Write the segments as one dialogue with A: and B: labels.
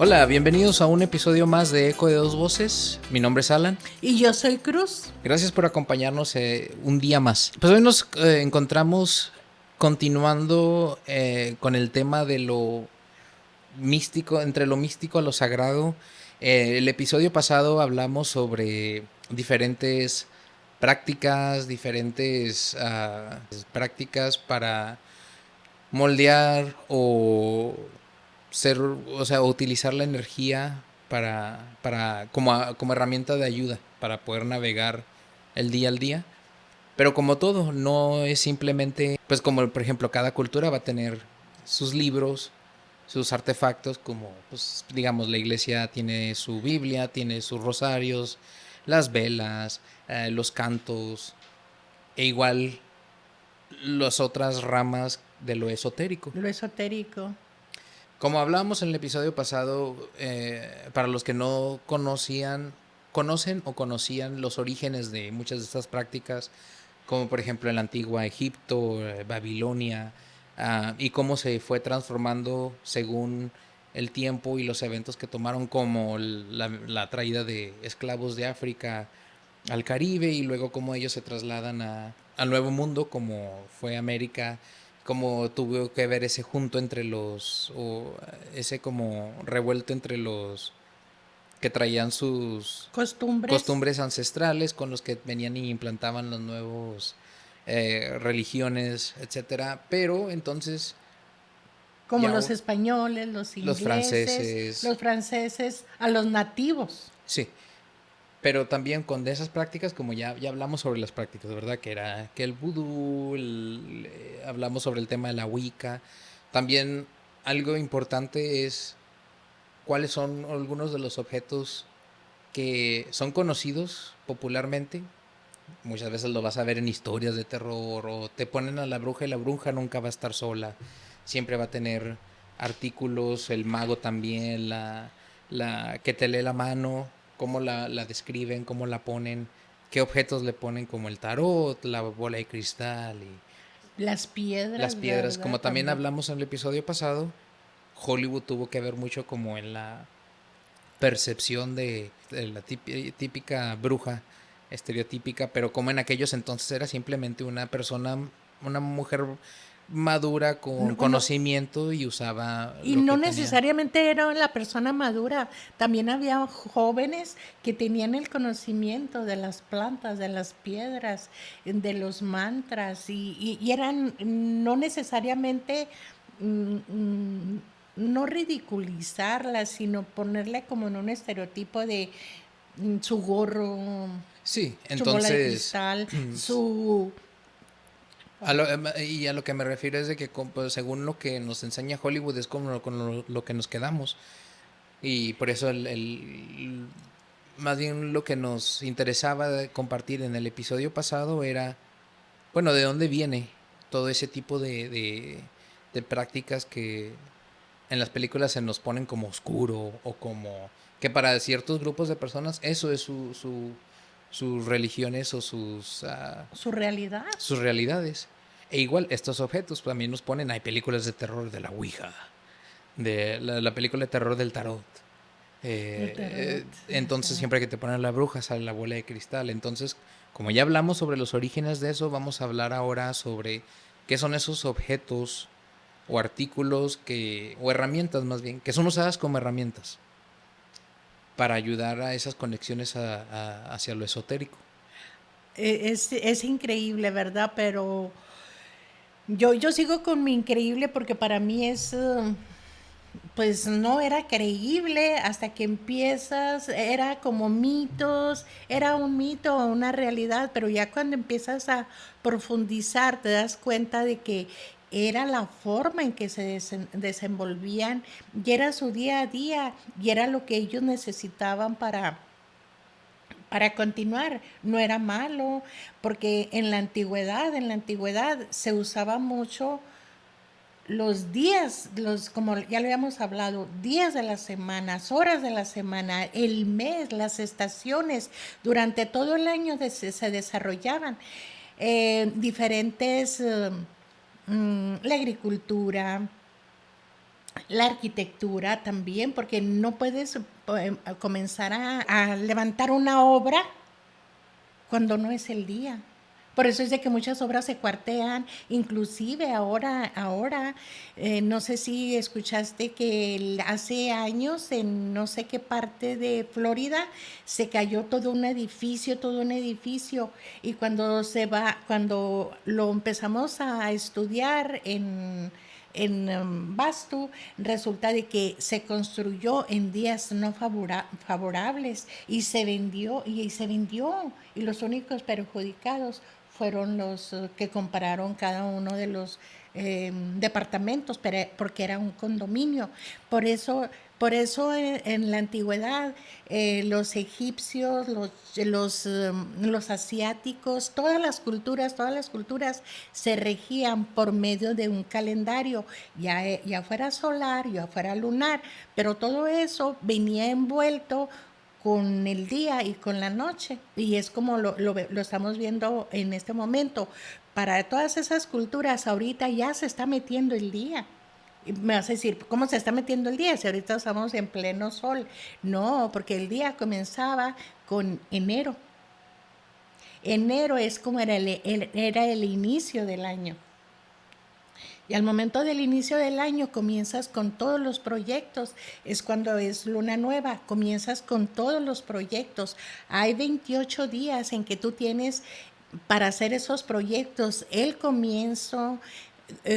A: Hola, bienvenidos a un episodio más de Eco de Dos Voces. Mi nombre es Alan.
B: Y yo soy Cruz.
A: Gracias por acompañarnos un día más. Pues hoy nos encontramos continuando con el tema de lo místico, entre lo místico a lo sagrado. El episodio pasado hablamos sobre diferentes prácticas para moldear o utilizar la energía como herramienta de ayuda para poder navegar el día al día. Pero como todo, no es simplemente, pues como por ejemplo cada cultura va a tener sus libros, sus artefactos, como pues digamos la iglesia tiene su Biblia, tiene sus rosarios, las velas, los cantos, e igual las otras ramas de lo esotérico.
B: Lo esotérico.
A: Como hablábamos en el episodio pasado, para los que no conocen o conocían los orígenes de muchas de estas prácticas, como por ejemplo en la antigua Egipto, Babilonia, y cómo se fue transformando según el tiempo y los eventos que tomaron, como la traída de esclavos de África al Caribe, y luego cómo ellos se trasladan al Nuevo Mundo, como fue América, como tuvo que ver ese junto entre ese como revuelto entre los que traían sus
B: Costumbres.
A: costumbres ancestrales con los que venían y implantaban los nuevos religiones, etcétera. Pero entonces
B: Como
A: ya
B: los españoles, los
A: los
B: ingleses,
A: franceses,
B: los franceses, a los nativos.
A: sí, pero también con de esas prácticas, como ya hablamos sobre las prácticas, ¿verdad? Que era que el vudú, hablamos sobre el tema de la Wicca. También algo importante es cuáles son algunos de los objetos que son conocidos popularmente. Muchas veces lo vas a ver en historias de terror, o te ponen a la bruja y la bruja nunca va a estar sola. Siempre va a tener artículos, el mago también, la que te lee la mano, cómo la describen, cómo la ponen, qué objetos le ponen, como el tarot, la bola de cristal y
B: Las
A: las
B: piedras,
A: piedras.
B: ¿verdad?
A: Como también
B: También.
A: hablamos en el episodio pasado, Hollywood tuvo que ver mucho como en la percepción de la típica bruja estereotípica, pero como en aquellos entonces era simplemente una persona, una mujer madura con
B: No, no,
A: conocimiento, y usaba
B: y
A: lo
B: no
A: que tenía.
B: necesariamente era la persona madura, también había jóvenes que tenían el conocimiento de las plantas, de las piedras, de los mantras, y eran no necesariamente, mm, mm, no ridiculizarlas, sino ponerle como en un estereotipo de su gorro,
A: Sí,
B: su bola de
A: entonces
B: cristal, su...
A: y a lo que me refiero es de que pues, según lo que nos enseña Hollywood es como con lo que nos quedamos, y por eso más bien lo que nos interesaba de compartir en el episodio pasado era, bueno, ¿de dónde viene todo ese tipo de prácticas que en las películas se nos ponen como oscuro, o como que para ciertos grupos de personas eso es sus religiones o
B: su realidad.
A: sus realidades? E igual estos objetos también nos ponen, hay películas de terror de la Ouija, de la película de terror del tarot.
B: El tarot,
A: Entonces
B: ajá.
A: siempre que te ponen la bruja sale la bola de cristal. Entonces, como ya hablamos sobre los orígenes de eso, vamos a hablar ahora sobre qué son esos objetos o artículos o herramientas más bien, que son usadas como herramientas para ayudar a esas conexiones hacia lo esotérico.
B: Es increíble, ¿verdad? Pero yo sigo con mi increíble porque para mí es, pues no era creíble hasta que empiezas, era como mitos, era un mito o una realidad, pero ya cuando empiezas a profundizar te das cuenta de que era la forma en que se desenvolvían y era su día a día y era lo que ellos necesitaban para continuar. No era malo, porque en la antigüedad se usaba mucho los días, como ya lo habíamos hablado, días de las semanas, horas de la semana, el mes, las estaciones, durante todo el año se desarrollaban diferentes, la agricultura, La arquitectura también, porque no puedes comenzar a levantar una obra cuando no es el día. Por eso es de que muchas obras se cuartean, inclusive ahora, no sé si escuchaste que hace años en no sé qué parte de Florida se cayó todo un edificio, y cuando lo empezamos a estudiar en Bastu, resulta de que se construyó en días no favorables y se vendió, y los únicos perjudicados fueron los que compraron cada uno de los departamentos, porque era un condominio. Por eso en la antigüedad los egipcios, los asiáticos, todas las culturas se regían por medio de un calendario, ya fuera solar, ya fuera lunar, pero todo eso venía envuelto con el día y con la noche. Y es como lo estamos viendo en este momento. Para todas esas culturas ahorita ya se está metiendo el día. Y me vas a decir, ¿cómo se está metiendo el día si ahorita estamos en pleno sol? No, porque el día comenzaba con enero. Enero es como era el inicio del año. Y al momento del inicio del año comienzas con todos los proyectos. Es cuando es luna nueva, comienzas con todos los proyectos. Hay 28 días en que tú tienes para hacer esos proyectos. El comienzo,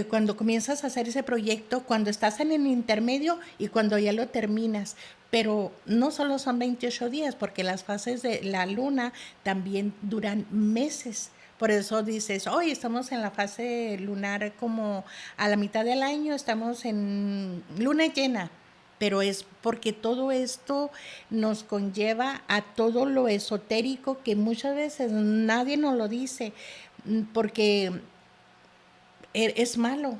B: cuando comienzas a hacer ese proyecto, cuando estás en el intermedio y cuando ya lo terminas. Pero no solo son 28 días, porque las fases de la luna también duran meses. Por eso dices, hoy estamos en la fase lunar como a la mitad del año, estamos en luna llena, pero es porque todo esto nos conlleva a todo lo esotérico que muchas veces nadie nos lo dice, porque es malo,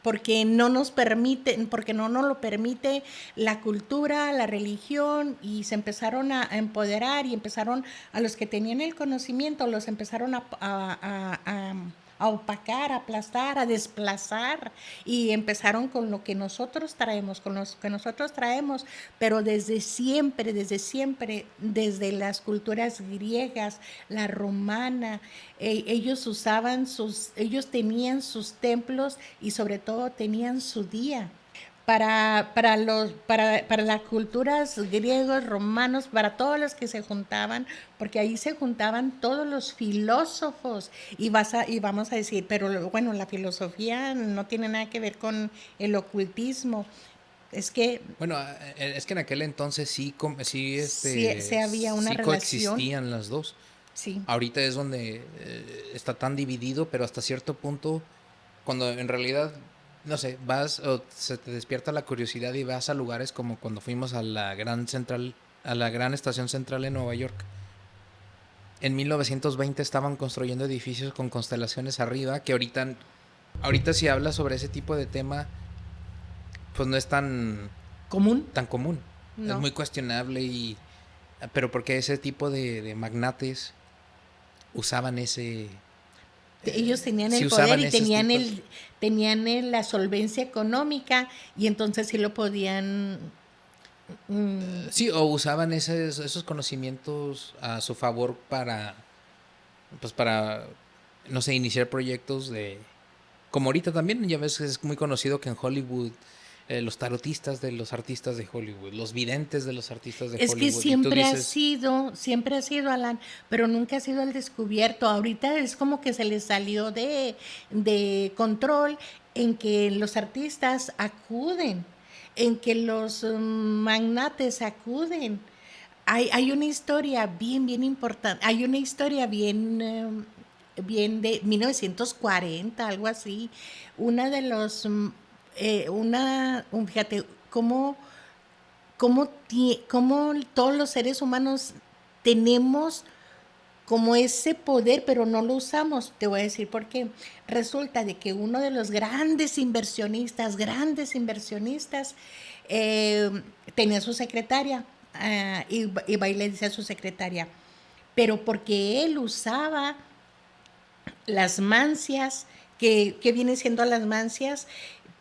B: porque no nos permite, porque no nos lo permite la cultura, la religión, y se empezaron a empoderar, y empezaron a los que tenían el conocimiento, los empezaron a opacar, a aplastar, a desplazar, y empezaron con lo que nosotros traemos, con lo que nosotros traemos, pero desde las culturas griegas, la romana, ellos tenían sus templos y sobre todo tenían su día. Para las culturas griegos, romanos, para todos los que se juntaban, porque ahí se juntaban todos los filósofos, y vamos a decir, pero bueno, la filosofía no tiene nada que ver con el ocultismo. Es que
A: Bueno, es que en aquel entonces
B: sí había una
A: sí
B: relación,
A: coexistían las dos.
B: sí.
A: Ahorita es donde está tan dividido, pero hasta cierto punto, cuando en realidad, no sé, vas o se te despierta la curiosidad y vas a lugares como cuando fuimos a la gran central, a la gran estación central en Nueva York. En 1920 estaban construyendo edificios con constelaciones arriba, que ahorita si hablas sobre ese tipo de tema, pues no es
B: ¿Común?
A: tan común. Es
B: No.
A: muy cuestionable pero porque ese tipo de magnates usaban
B: Ellos tenían
A: sí
B: el poder
A: usaban
B: y
A: esos tipos,
B: la solvencia económica, y entonces sí lo podían. mm,
A: sí, o usaban esos conocimientos a su favor pues para, no sé, iniciar proyectos como ahorita también, ya ves que es muy conocido que en Hollywood, los tarotistas de los artistas de Hollywood, los videntes de los artistas de
B: Es que
A: Hollywood, y tú dices,
B: siempre ha sido, Alan, pero nunca ha sido el descubierto. Ahorita es como que se les salió de control, en que los artistas acuden, en que los magnates acuden. Hay una historia bien importante, hay una historia bien de 1940, algo así. Una de los, fíjate, cómo todos los seres humanos tenemos como ese poder, pero no lo usamos. Te voy a decir por qué. Resulta de que uno de los grandes inversionistas, eh, tenía su secretaria, y va y le dice a su secretaria, pero porque él usaba las mancias, que viene siendo las mancias,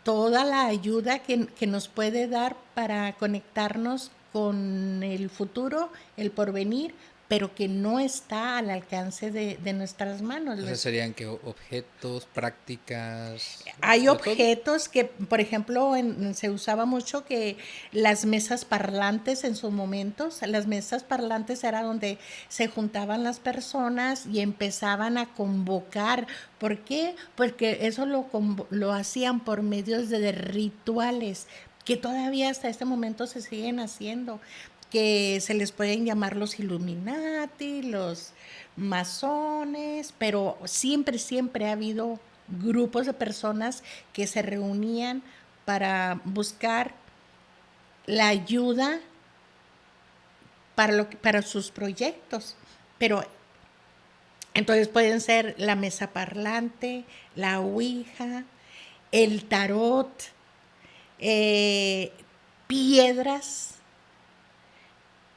B: toda la ayuda que nos puede dar para conectarnos con el futuro, el porvenir, pero que no está al alcance de nuestras manos.
A: O sea, serían que objetos, prácticas,
B: Hay
A: de todo.
B: objetos que, por ejemplo, se usaba mucho que las mesas parlantes en sus momentos, las mesas parlantes era donde se juntaban las personas y empezaban a convocar. ¿Por qué? Porque eso lo hacían por medios de rituales que todavía hasta este momento se siguen haciendo, que se les pueden llamar los Illuminati, los masones, pero siempre, siempre ha habido grupos de personas que se reunían para buscar la ayuda para sus proyectos. Pero entonces pueden ser la mesa parlante, la ouija, el tarot, piedras,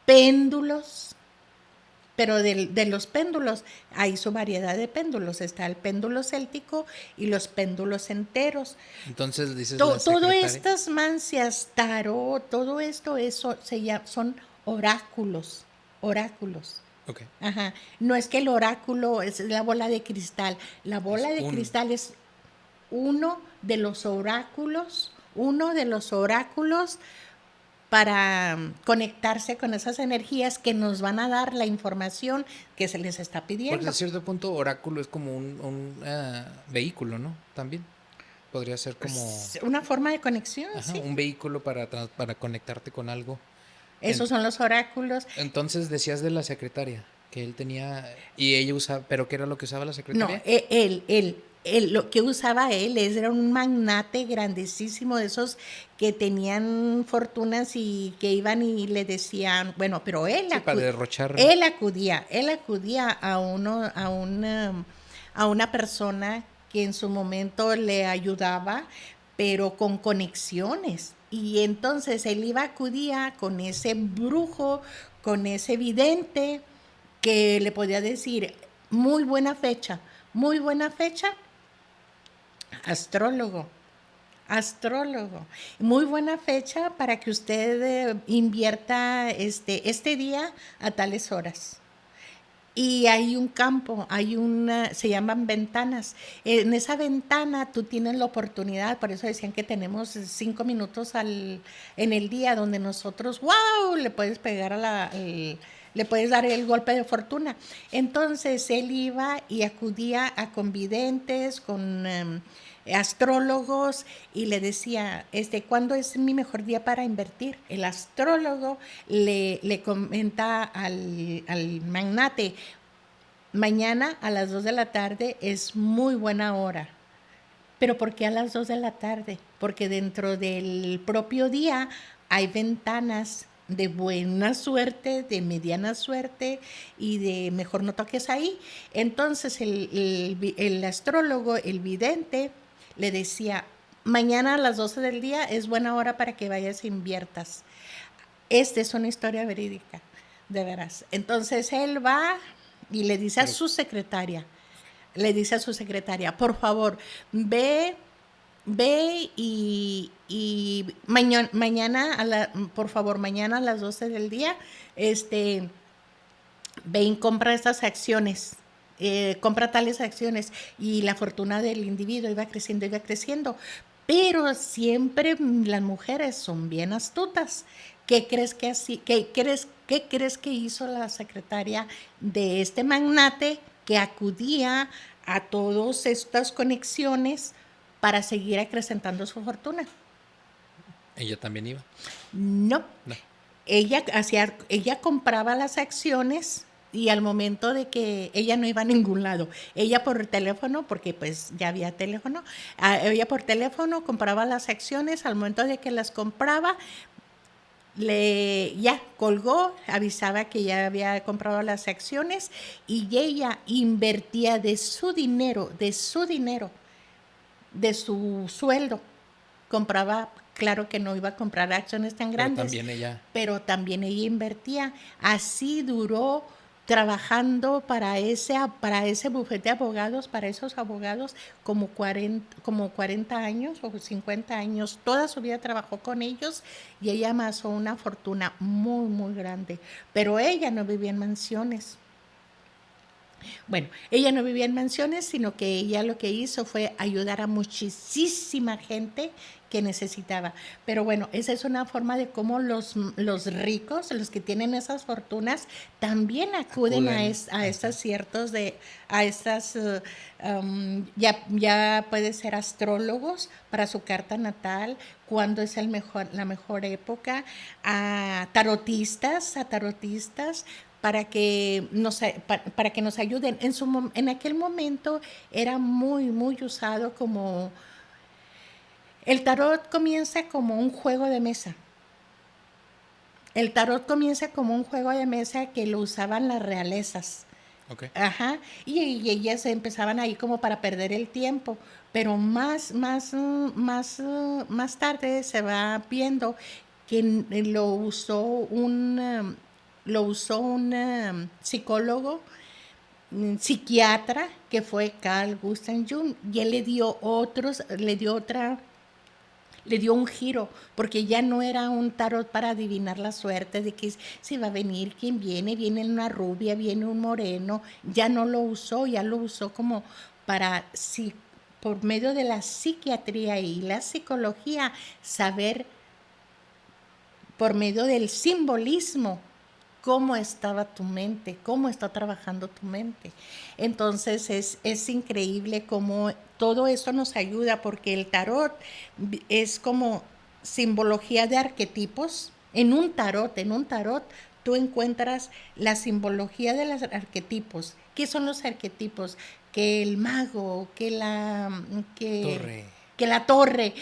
B: péndulos. Pero de los péndulos, hay su variedad de péndulos. Está el péndulo céltico y los péndulos enteros.
A: Entonces dices la
B: Todo
A: secretaria.
B: estas mancias, tarot, todo esto son oráculos. Oráculos.
A: Ok.
B: Ajá. No es que el oráculo es la bola de cristal. La bola
A: Es
B: de cristal es uno de los oráculos para conectarse con esas energías que nos van a dar la información que se les está
A: Porque a
B: pidiendo.
A: cierto punto oráculo es como un vehículo, ¿no? También. Podría ser como
B: Una forma de conexión, sí.
A: un vehículo para conectarte con algo. En-
B: Esos son los oráculos.
A: entonces decías de la secretaria, que él tenía, y ella usaba, pero ¿qué era lo que usaba la
B: No,
A: secretaria?
B: lo que usaba él era un magnate grandísimo de esos que tenían fortunas y que iban y le decían, bueno, pero
A: Sí, para derrochar.
B: él acudía a una persona que en su momento le ayudaba, pero con conexiones. Y entonces él acudía con ese brujo, con ese vidente, que le podía decir, muy buena fecha, astrólogo, astrólogo. Muy buena fecha para que usted invierta este día a tales horas. Y hay un campo, se llaman ventanas. En esa ventana tú tienes la oportunidad, por eso decían que tenemos 5 minutos en el día donde nosotros, wow, le puedes pegar le puedes dar el golpe de fortuna. Entonces él iba y acudía a convidentes, con astrólogos y le decía, ¿cuándo es mi mejor día para invertir? El astrólogo le comenta al magnate, mañana a las 2 de la tarde es muy buena hora. ¿Pero por qué a las 2 de la tarde? Porque dentro del propio día hay ventanas de buena suerte, de mediana suerte y de mejor no toques ahí. Entonces el astrólogo, el vidente, le decía, mañana a las 12 del día es buena hora para que vayas e inviertas. Esta es una historia verídica, de veras. Entonces él va y
A: Pero,
B: le dice a su secretaria, por favor, ve mañana, por favor, mañana a las 12 del día, ve y compra estas acciones. Compra tales acciones y la fortuna del individuo iba creciendo, pero siempre las mujeres son bien astutas. ¿Qué crees que hizo la secretaria de este magnate que acudía a todas estas conexiones para seguir acrecentando su fortuna?
A: ella también iba.
B: No,
A: No.
B: ella compraba las acciones y al momento de que ella no iba a ningún lado, ella por teléfono, porque pues ya había teléfono, ella por teléfono compraba las acciones, al momento de que las compraba, ya colgó, avisaba que ya había comprado las acciones y ella invertía de su dinero, de su sueldo, compraba. Claro que no iba a comprar acciones tan
A: Pero
B: grandes,
A: también ella.
B: pero también ella invertía. Así duró trabajando para ese bufete de abogados, para esos abogados, como 40 años o 50 años. Toda su vida trabajó con ellos y ella amasó una fortuna muy, muy grande. Pero ella no vivía en mansiones. Bueno, ella no vivía en mansiones, sino que ella lo que hizo fue ayudar a muchísima gente que necesitaba. Pero bueno, esa es una forma de cómo los ricos, los que tienen esas fortunas, también acuden
A: Acuden.
B: a
A: Ajá.
B: estas a estas, ya puede ser astrólogos para su carta natal, cuándo es la mejor época, a tarotistas para que nos ayuden. En aquel momento era muy, muy usado como... El tarot comienza como un juego de mesa. El tarot comienza como un juego de mesa que lo usaban las realezas.
A: Ok.
B: Ajá, y ellas empezaban ahí como para perder el tiempo, pero más tarde se va viendo que lo usó un psicólogo, psiquiatra, que fue Carl Gustav Jung, y él le dio un giro, porque ya no era un tarot para adivinar la suerte de que si va a venir, quién viene, viene una rubia, viene un moreno, ya no lo usó, ya lo usó como para, si, por medio de la psiquiatría y la psicología, saber por medio del simbolismo cómo estaba tu mente, cómo está trabajando tu mente. Entonces es increíble cómo todo eso nos ayuda porque el tarot es como simbología de arquetipos. En un tarot tú encuentras la simbología de los arquetipos. ¿Qué son los arquetipos? Que el mago, que
A: Torre.
B: la torre,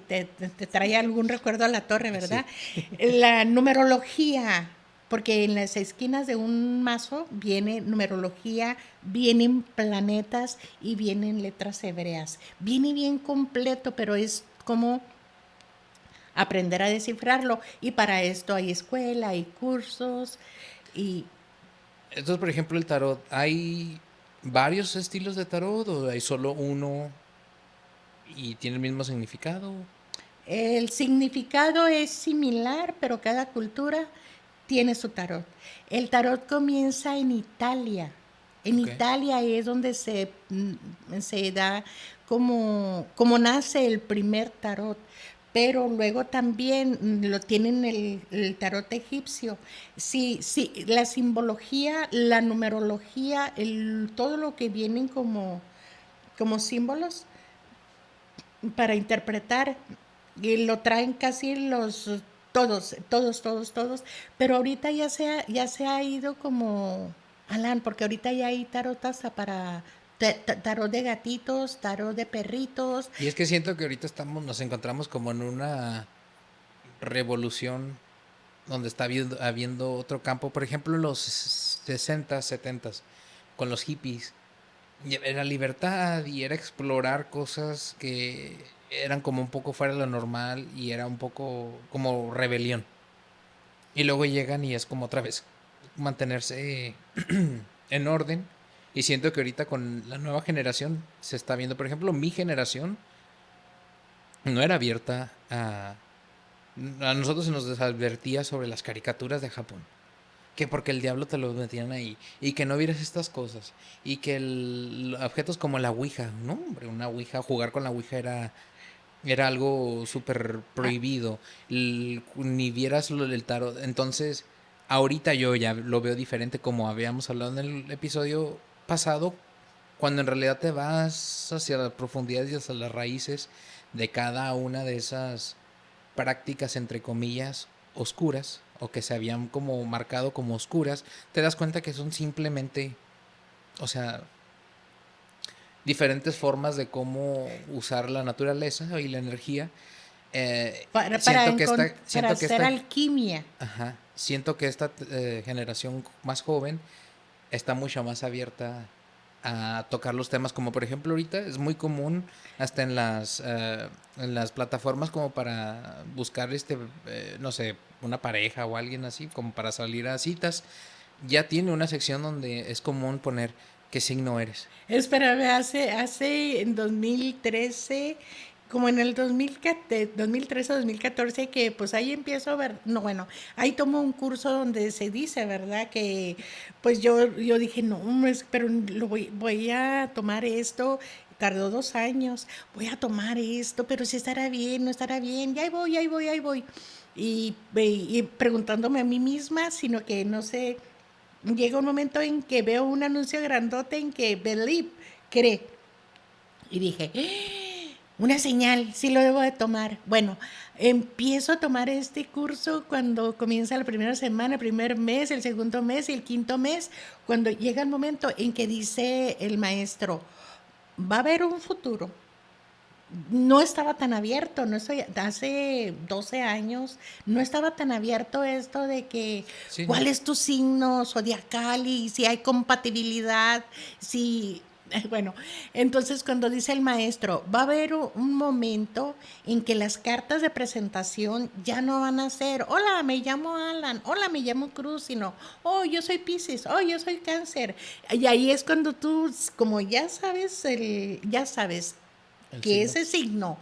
B: te trae algún recuerdo a la torre, ¿verdad?
A: Sí.
B: La numerología, porque en las esquinas de un mazo viene numerología, vienen planetas y vienen letras hebreas. Viene bien completo, pero es como aprender a descifrarlo. Y para esto hay escuela, hay cursos y
A: Entonces, por ejemplo, el tarot, ¿hay varios estilos de tarot o hay solo uno y tiene el mismo significado?
B: el significado es similar, pero cada cultura tiene su tarot. El tarot comienza en Italia. En
A: Ok.
B: Italia es donde se da como nace el primer tarot. Pero luego también lo tienen el tarot egipcio. Sí, sí, la simbología, la numerología, todo lo que vienen como símbolos para interpretar y lo traen casi todos, pero ahorita ya se ha ido como Alan, porque ahorita ya hay tarot hasta para tarot de gatitos, tarot de perritos.
A: Y es que siento que ahorita nos encontramos como en una revolución donde está habiendo otro campo. Por ejemplo, en los 60, 70, con los hippies. Y era libertad y era explorar cosas que eran como un poco fuera de lo normal y era un poco como rebelión. Y luego llegan y es como otra vez mantenerse en orden. Y siento que ahorita con la nueva generación se está viendo, por ejemplo, mi generación no era abierta a nosotros se nos desadvertía sobre las caricaturas de Japón. Que porque el diablo te lo metían ahí. Y que no vieras estas cosas. Y que objetos como la Ouija. No, hombre, una Ouija, jugar con la Ouija era algo súper
B: Ah,
A: prohibido. Ni vieras el tarot. Entonces, ahorita yo ya lo veo diferente como habíamos hablado en el episodio pasado. Cuando en realidad te vas hacia la profundidad y hacia las raíces de cada una de esas prácticas entre comillas oscuras o que se habían como marcado como oscuras, te das cuenta que son simplemente, o sea, diferentes formas de cómo usar la naturaleza y la energía.
B: para
A: Siento que
B: hacer
A: esta,
B: alquimia.
A: ajá, siento que esta generación más joven está mucho más abierta a tocar los temas, como por ejemplo ahorita es muy común hasta en las plataformas como para buscar no sé, una pareja o alguien así, como para salir a citas, ya tiene una sección donde es común poner qué signo eres.
B: Espérame, hace en 2013, como en el 2013 o 2014, que pues ahí empiezo a ver, no, bueno, ahí tomo un curso donde se dice, ¿verdad? Que pues yo dije, no, pero voy a tomar esto. Tardó 2 años, voy a tomar esto, pero si estará bien, no estará bien, y ahí voy, ahí voy, ahí voy. Y preguntándome a mí misma, sino que no sé, llega un momento en que veo un anuncio grandote en que believe, cree. Y dije, una señal, sí lo debo de tomar. Bueno, empiezo a tomar este curso cuando comienza la primera semana, el primer mes, el segundo mes y el quinto mes, cuando llega el momento en que dice el maestro, va a haber un futuro. No estaba tan abierto, no estoy, hace 12 años, no estaba tan abierto esto de que
A: Sí, ¿no?
B: cuál es tu signo zodiacal y si hay compatibilidad, si, bueno, entonces cuando dice el maestro, va a haber un momento en que las cartas de presentación ya no van a ser, hola, me llamo Alan, hola, me llamo Cruz, sino, oh, yo soy Piscis, oh, yo soy Cáncer. Y ahí es cuando tú, como ya sabes
A: El
B: que
A: signo.
B: ese signo,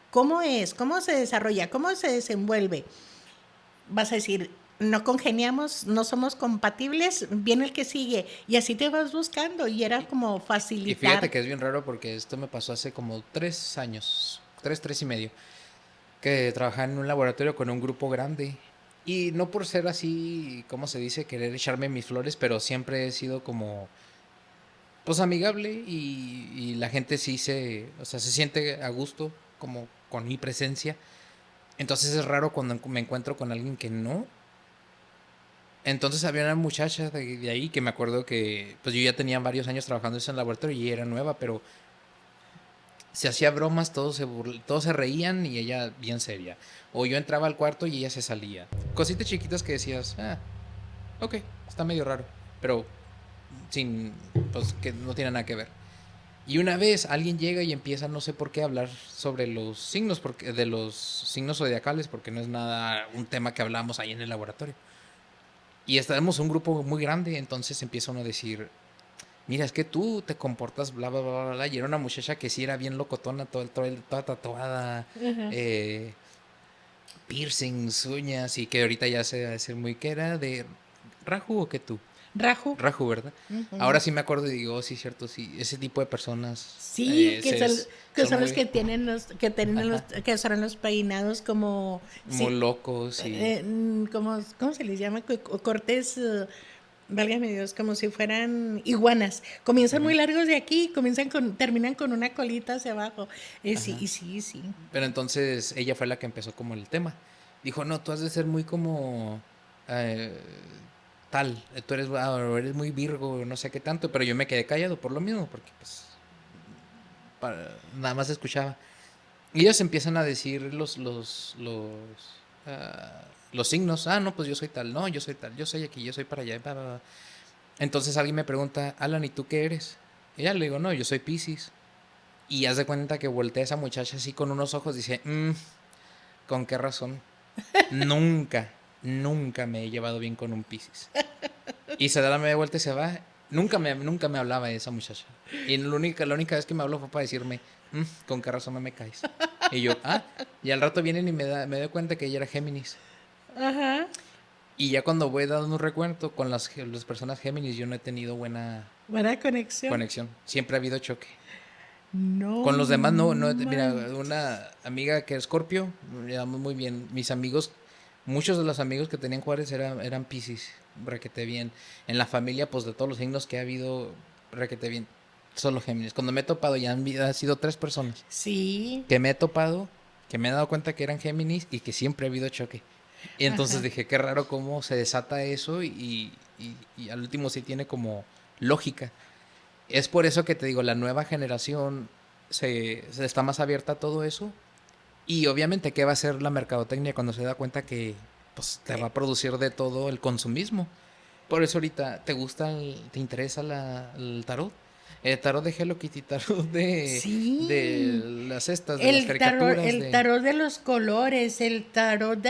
B: ¿cómo es? ¿Cómo se desarrolla? ¿Cómo se desenvuelve? Vas a decir, no congeniamos, no somos compatibles, viene el que sigue. Y así te vas buscando. Y era como
A: Y fíjate
B: facilitar.
A: que es bien raro porque esto me pasó hace como 3 años, tres y medio, que trabajaba en un laboratorio con un grupo grande. Y no por ser así, ¿cómo se dice? Querer echarme mis flores, pero siempre he sido como, pues amigable y la gente sí o sea, se siente a gusto como con mi presencia. Entonces es raro cuando me encuentro con alguien que no. Entonces había una muchacha de ahí que me acuerdo que pues yo ya tenía varios años trabajando en ese laboratorio y era nueva, pero se hacía bromas, todos se reían y ella bien seria. O yo entraba al cuarto y ella se salía. Cositas chiquitas que decías, ok, está medio raro, pero sin, pues que no tiene nada que ver. Y una vez alguien llega y empieza, no sé por qué, a hablar sobre los signos, de los signos zodiacales, porque no es nada un tema que hablamos ahí en el laboratorio. Y estábamos un grupo muy grande, entonces empieza uno a decir, mira, es que tú te comportas bla, bla, bla, bla, bla. Y era una muchacha que sí era bien locotona, toda tatuada,
B: Ajá.
A: eh, piercings, uñas, y que ahorita ya se va a decir muy que era de Raju o que tú.
B: Raju.
A: Raju, ¿verdad? Ahora
B: Ujú.
A: sí me acuerdo y digo, oh, sí, cierto, sí, ese tipo de personas
B: Sí, que
A: son
B: son los
A: muy,
B: que tienen
A: ajá,
B: que son los peinados como,
A: muy
B: sí,
A: locos y,
B: ¿cómo se les llama? Cortes, válgame Dios, como si fueran iguanas. Comienzan muy
A: ujú,
B: largos de aquí, terminan con una colita hacia abajo. Sí,
A: ajá.
B: y sí, sí.
A: Pero entonces ella fue la que empezó como el tema. Dijo, no, tú has de ser muy como eh, tal, o eres muy Virgo, no sé qué tanto, pero yo me quedé callado por lo mismo, porque pues nada más escuchaba. Y ellos empiezan a decir los signos, no, pues yo soy tal, no, yo soy tal, yo soy aquí, yo soy para allá, bla, bla, bla. Entonces alguien me pregunta, Alan, ¿y tú qué eres? Y ya le digo, no, yo soy Piscis. Y haz de cuenta que voltea a esa muchacha así con unos ojos, dice, ¿con qué razón? Nunca, nunca me he llevado bien con un Piscis. Y se da la media vuelta y se va. Nunca me hablaba esa muchacha. Y la única vez que me habló fue para decirme, ¿con qué razón no me caes? Y yo, y al rato vienen y me doy cuenta que ella era Géminis.
B: Ajá.
A: Y ya cuando voy dando un recuento con las personas Géminis, yo no he tenido buena
B: Buena conexión.
A: conexión. Siempre ha habido choque.
B: No
A: Con los demás no, no, mira,
B: manches.
A: una amiga que es Scorpio, me llevamos muy bien. Mis amigos, muchos de los amigos que tenían Juárez eran Piscis, requete bien. En la familia, pues de todos los signos que ha habido, requete bien. Solo Géminis. Cuando me he topado, han sido 3 personas
B: Sí.
A: que me he topado, que me he dado cuenta que eran Géminis y que siempre ha habido choque. Y entonces
B: Ajá.
A: dije, qué raro cómo se desata eso y al último sí tiene como lógica. Es por eso que te digo, la nueva generación se está más abierta a todo eso. Y obviamente, ¿qué va a hacer la mercadotecnia cuando se da cuenta que pues, te va a producir de todo el consumismo? Por eso ahorita, ¿te gusta, te interesa el tarot? Tarot de Hello Kitty, tarot de
B: Sí.
A: de las caricaturas,
B: El
A: de...
B: tarot de los colores, el tarot de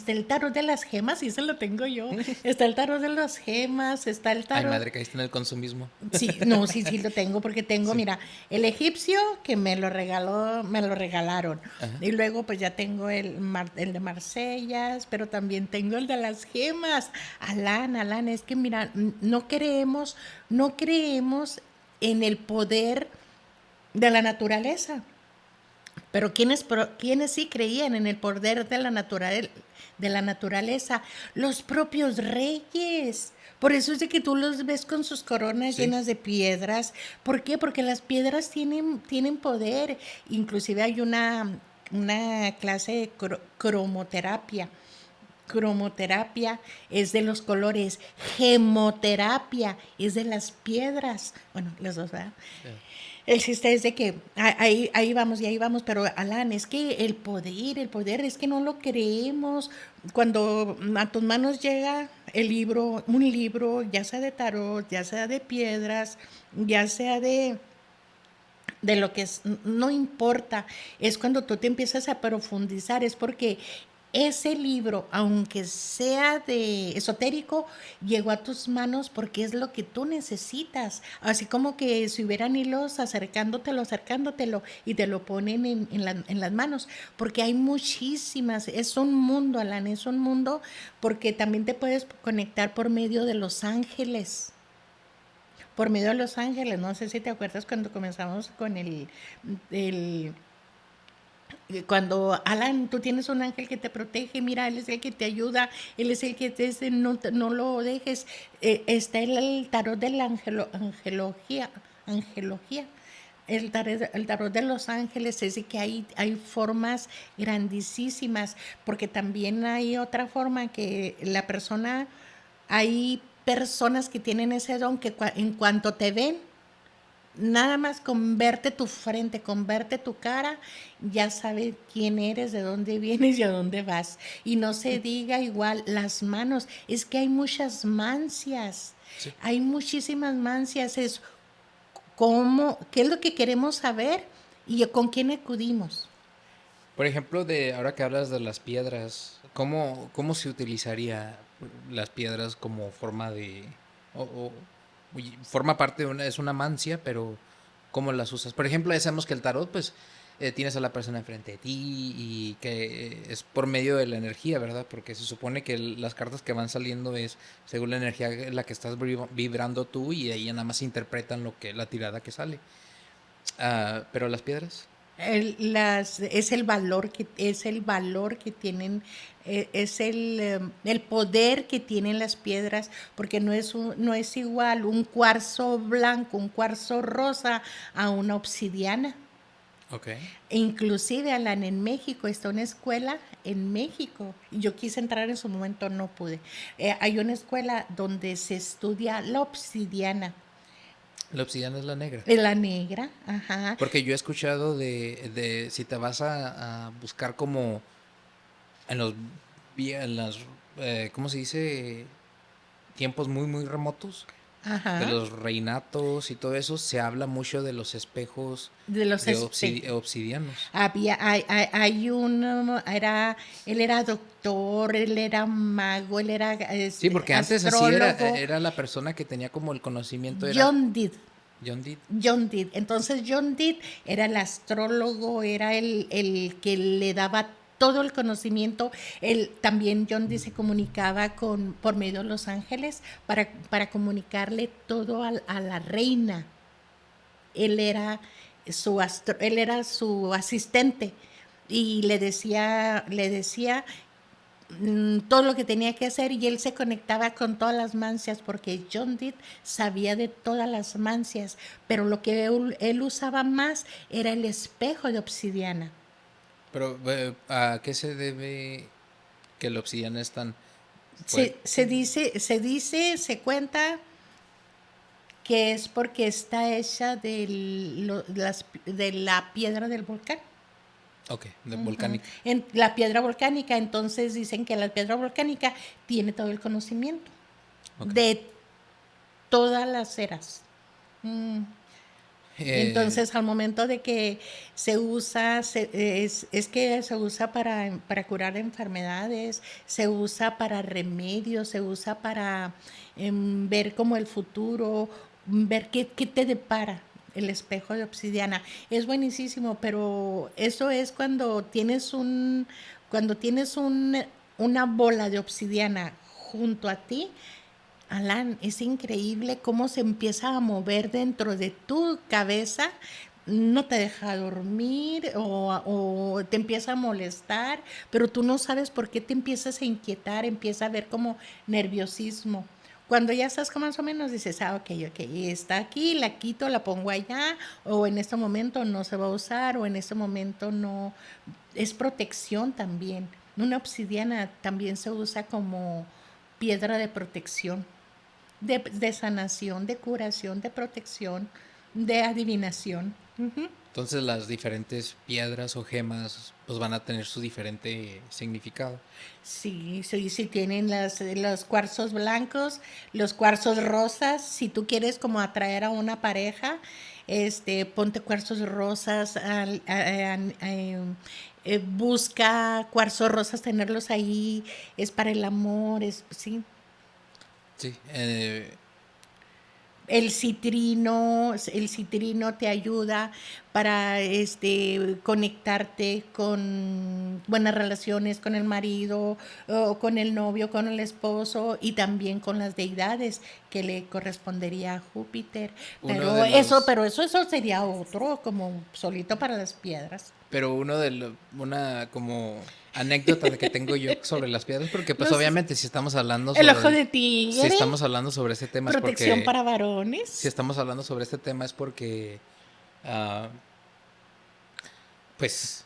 B: el tarot de las gemas, y ese lo tengo yo. Está el tarot de las gemas, está el
A: Ay,
B: tarot.
A: madre, caíste en el consumismo.
B: Sí, no, sí, sí lo tengo, porque tengo,
A: Sí.
B: mira, el egipcio que me lo regalaron.
A: Ajá.
B: Y luego pues ya tengo el de Marsellas, pero también tengo el de las gemas. Alan, es que mira, no creemos en el poder de la naturaleza. Pero ¿quiénes sí creían en el poder de de la naturaleza? Los propios reyes. Por eso es de que tú los ves con sus coronas
A: Sí.
B: llenas de piedras. ¿Por qué? Porque las piedras tienen poder. Inclusive hay una clase de cromoterapia. Cromoterapia es de los colores, gemoterapia es de las piedras. Bueno, las dos, ¿verdad?
A: Yeah.
B: El chiste es de que ahí vamos y ahí vamos, pero Alan, es que el poder es que no lo creemos. Cuando a tus manos llega un libro, ya sea de tarot, ya sea de piedras, ya sea de lo que es, no importa, es cuando tú te empiezas a profundizar, es porque ese libro, aunque sea de esotérico, llegó a tus manos porque es lo que tú necesitas. Así como que si hubieran hilos acercándotelo y te lo ponen en las manos, porque hay muchísimas, es un mundo, Alan, es un mundo porque también te puedes conectar por medio de los ángeles, por medio de los ángeles. No sé si te acuerdas cuando comenzamos con el cuando Alan, tú tienes un ángel que te protege, mira, él es el que te ayuda, él es el que te dice, no lo dejes. Está el tarot de la angelología. El tarot de los ángeles es de que hay formas grandísimas, porque también hay otra forma que hay personas que tienen ese don que en cuanto te ven, nada más con verte tu frente, con verte tu cara, ya sabe quién eres, de dónde vienes y a dónde vas. Y no se diga igual las manos, es que hay muchas mancias,
A: Sí.
B: hay muchísimas mancias. Es qué es lo que queremos saber y con quién acudimos.
A: Por ejemplo, de ahora que hablas de las piedras, cómo se utilizaría las piedras como forma de... forma parte de una... Es una mancia, pero ¿cómo las usas? Por ejemplo, ya sabemos que el tarot, pues, tienes a la persona enfrente de ti y que es por medio de la energía, ¿verdad? Porque se supone que las cartas que van saliendo es según la energía en la que estás vibrando tú y ahí nada más interpretan la tirada que sale. Pero las piedras...
B: Es el valor que tienen, es el poder que tienen las piedras, porque no es igual un cuarzo blanco, un cuarzo rosa a una obsidiana.
A: Ok.
B: E inclusive, Alan, en México está una escuela en México. Yo quise entrar en su momento, no pude. Hay una escuela donde se estudia la obsidiana.
A: La obsidiana es la negra.
B: La negra, ajá.
A: Porque yo he escuchado de si te vas a buscar como en en las, ¿cómo se dice? Tiempos muy, muy remotos, de
B: Ajá.
A: los reinatos y todo eso, se habla mucho de los espejos
B: De los
A: de
B: espejos.
A: obsidianos.
B: Hay él era doctor, él era mago, él era
A: Sí, porque antes así
B: astrólogo.
A: era la persona que tenía como el conocimiento, era
B: John Did.
A: John Dee.
B: John Did. Entonces John Did era el astrólogo, era el que le daba todo el conocimiento. También John Dee se comunicaba por medio de los ángeles para comunicarle todo a la reina. Él era él era su asistente y le decía todo lo que tenía que hacer, y él se conectaba con todas las mancias porque John Dee sabía de todas las mancias, pero lo que él usaba más era el espejo de obsidiana.
A: Pero, ¿a qué se debe que la obsidiana es tan
B: Se
A: fuerte?
B: se cuenta que es porque está hecha de la piedra del volcán.
A: Ok, de volcánica.
B: En la piedra volcánica, entonces dicen que la piedra volcánica tiene todo el conocimiento
A: Ok.
B: de todas las eras.
A: Eh,
B: Entonces, al momento de que se usa, es que se usa para curar enfermedades, se usa para remedios, se usa para ver como el futuro, ver qué te depara el espejo de obsidiana. Es buenísimo, pero eso es cuando tienes una bola de obsidiana junto a ti. Alan, es increíble cómo se empieza a mover dentro de tu cabeza, no te deja dormir o te empieza a molestar, pero tú no sabes por qué te empiezas a inquietar, empieza a ver como nerviosismo. Cuando ya estás como más o menos dices, ok, está aquí, la quito, la pongo allá, o en este momento no se va a usar, o en este momento no. Es protección también. Una obsidiana también se usa como piedra de protección, de sanación, de curación, de protección, de adivinación. Ujú.
A: entonces las diferentes piedras o gemas pues van a tener su diferente significado.
B: Sí, sí, sí tienen los cuarzos blancos, los cuarzos rosas. Si tú quieres como atraer a una pareja, ponte cuarzos rosas, busca cuarzos rosas, tenerlos ahí, es para el amor, sí.
A: Sí,
B: El citrino te ayuda para conectarte con buenas relaciones con el marido o con el novio, con el esposo y también con las deidades que le correspondería a Júpiter.
A: uno
B: Pero
A: de
B: eso,
A: los
B: pero eso sería otro, como solito para las piedras.
A: Pero una como anécdota de que tengo yo sobre las piedras, porque pues
B: Los,
A: obviamente si estamos hablando
B: el
A: sobre
B: ojo de
A: si
B: tigre,
A: estamos hablando sobre este tema es
B: protección
A: porque,
B: para
A: si
B: varones.
A: estamos hablando sobre este tema es porque, ah, pues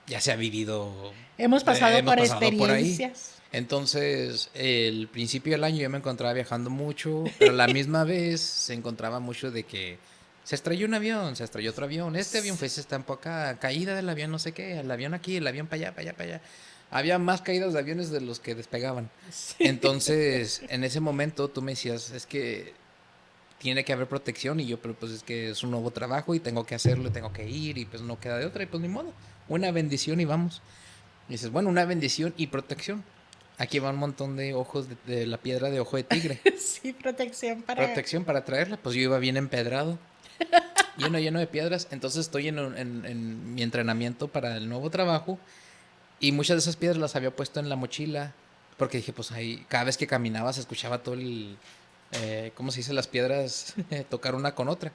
A: ya se ha vivido,
B: Hemos pasado
A: hemos
B: por
A: pasado por ahí.
B: experiencias.
A: Entonces, el principio del año yo me encontraba viajando mucho, pero a la misma vez se encontraba mucho de que se estrelló un avión, se estrelló otro avión, este avión fue, se estampó acá, caída del avión, no sé qué, el avión aquí, el avión para allá, para allá, para allá. Había más caídas de aviones de los que despegaban. Entonces, en ese momento tú me decías, es que tiene que haber protección y yo, pero pues es que es un nuevo trabajo y tengo que hacerlo, tengo que ir y pues no queda de otra y pues ni modo. Una bendición y vamos. Y dices, bueno, una bendición y protección. Aquí va un montón de ojos de la piedra de ojo de tigre.
B: Sí, protección para.
A: Protección para traerla. Pues yo iba bien empedrado, lleno de piedras. Entonces estoy en mi entrenamiento para el nuevo trabajo. Y muchas de esas piedras las había puesto en la mochila. Porque dije, pues ahí, cada vez que caminaba se escuchaba todo ¿cómo se dice? Las piedras tocar una con otra.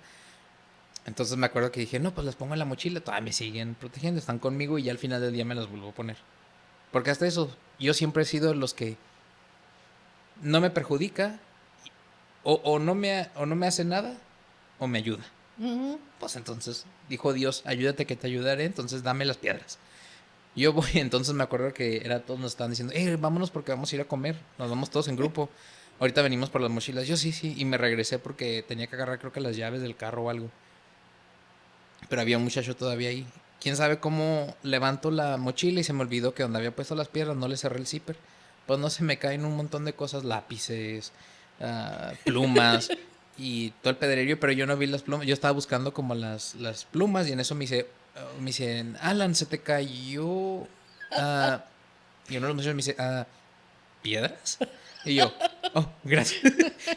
A: Entonces me acuerdo que dije, no, pues las pongo en la mochila. Todavía me siguen protegiendo, están conmigo y ya al final del día me las vuelvo a poner. Porque hasta eso, yo siempre he sido de los que no me perjudica o no me hace nada o me ayuda.
B: Ujú.
A: Pues entonces dijo Dios, ayúdate que te ayudaré, entonces dame las piedras. Yo voy, entonces me acuerdo que todos nos estaban diciendo, vámonos porque vamos a ir a comer, nos vamos todos en grupo. Ahorita venimos por las mochilas. Yo sí, sí, y me regresé porque tenía que agarrar creo que las llaves del carro o algo. Pero había un muchacho todavía ahí. Quién sabe cómo levanto la mochila y se me olvidó que donde había puesto las piedras no le cerré el zipper. Pues no se me caen un montón de cosas, lápices, plumas y todo el pedrerillo, pero yo no vi las plumas. Yo estaba buscando como las plumas y en eso me dice, Alan, se te cayó. ah", y uno de los muchachos me dice, ¿piedras? Y yo, oh, gracias.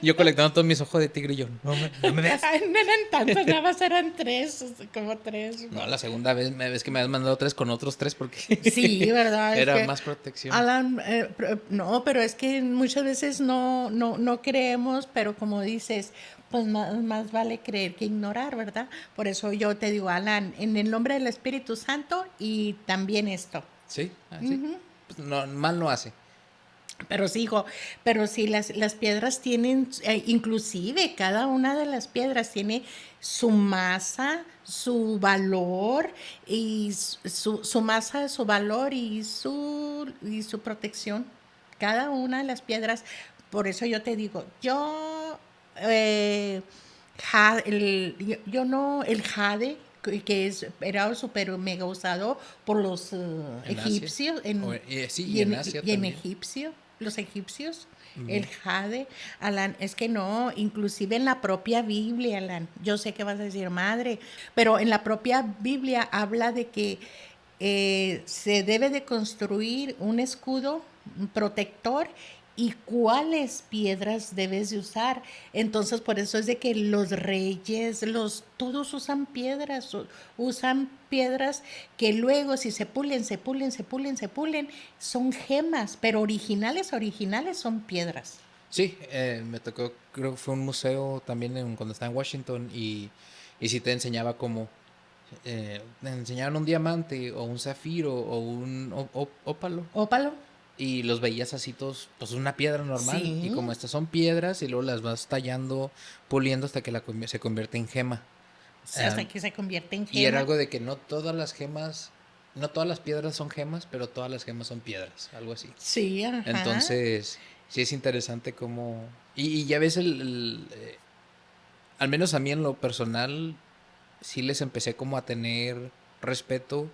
A: Yo colectando todos mis ojos de tigre y yo, no me veas.
B: Ay, no eran tantos, nada más eran tres, como tres,
A: No,
B: ¿no?
A: la segunda vez es que me has mandado tres con otros tres
B: Sí,
A: porque
B: ¿verdad? Es
A: era
B: que,
A: más protección.
B: Alan, no, pero es que muchas veces no creemos, pero como dices, pues más vale creer que ignorar, ¿verdad? Por eso yo te digo, Alan, en el nombre del Espíritu Santo y también esto.
A: Sí, así. Pues no, mal no hace.
B: Pero sí, hijo, pero sí, las piedras tienen, inclusive cada una de las piedras tiene su masa, su valor, y su masa, su valor y su protección. Cada una de las piedras, por eso yo te digo, eh, yo no, el jade, era súper mega usado por los
A: En Asia.
B: egipcios
A: Sí,
B: y
A: y en
B: en,
A: Asia
B: y en
A: también.
B: egipcio. los egipcios,
A: Ujú.
B: el jade. Alan, es que no, inclusive en la propia Biblia, Alan, yo sé que vas a decir madre, pero en la propia Biblia habla de que se debe de construir un escudo protector y cuáles piedras debes de usar. Entonces, por eso es de que los reyes, todos usan piedras, usan piedras que luego si se pulen, son gemas, pero originales son piedras.
A: Sí, me tocó, creo que fue un museo también cuando estaba en Washington y sí te enseñaba cómo te enseñaban un diamante o un zafiro o un ópalo
B: Ópalo.
A: y los veías así todos, pues una piedra normal y
B: Sí,
A: como estas son piedras y luego las vas tallando, puliendo hasta que se convierte en gema.
B: hasta
A: Am,
B: que se convierte en
A: y era
B: gema.
A: algo de que no todas las gemas, no todas las piedras son gemas, pero todas las gemas son piedras, algo así.
B: Sí, ajá.
A: Entonces, sí es interesante cómo... Y ya ves al menos a mí en lo personal, sí les empecé como a tener respeto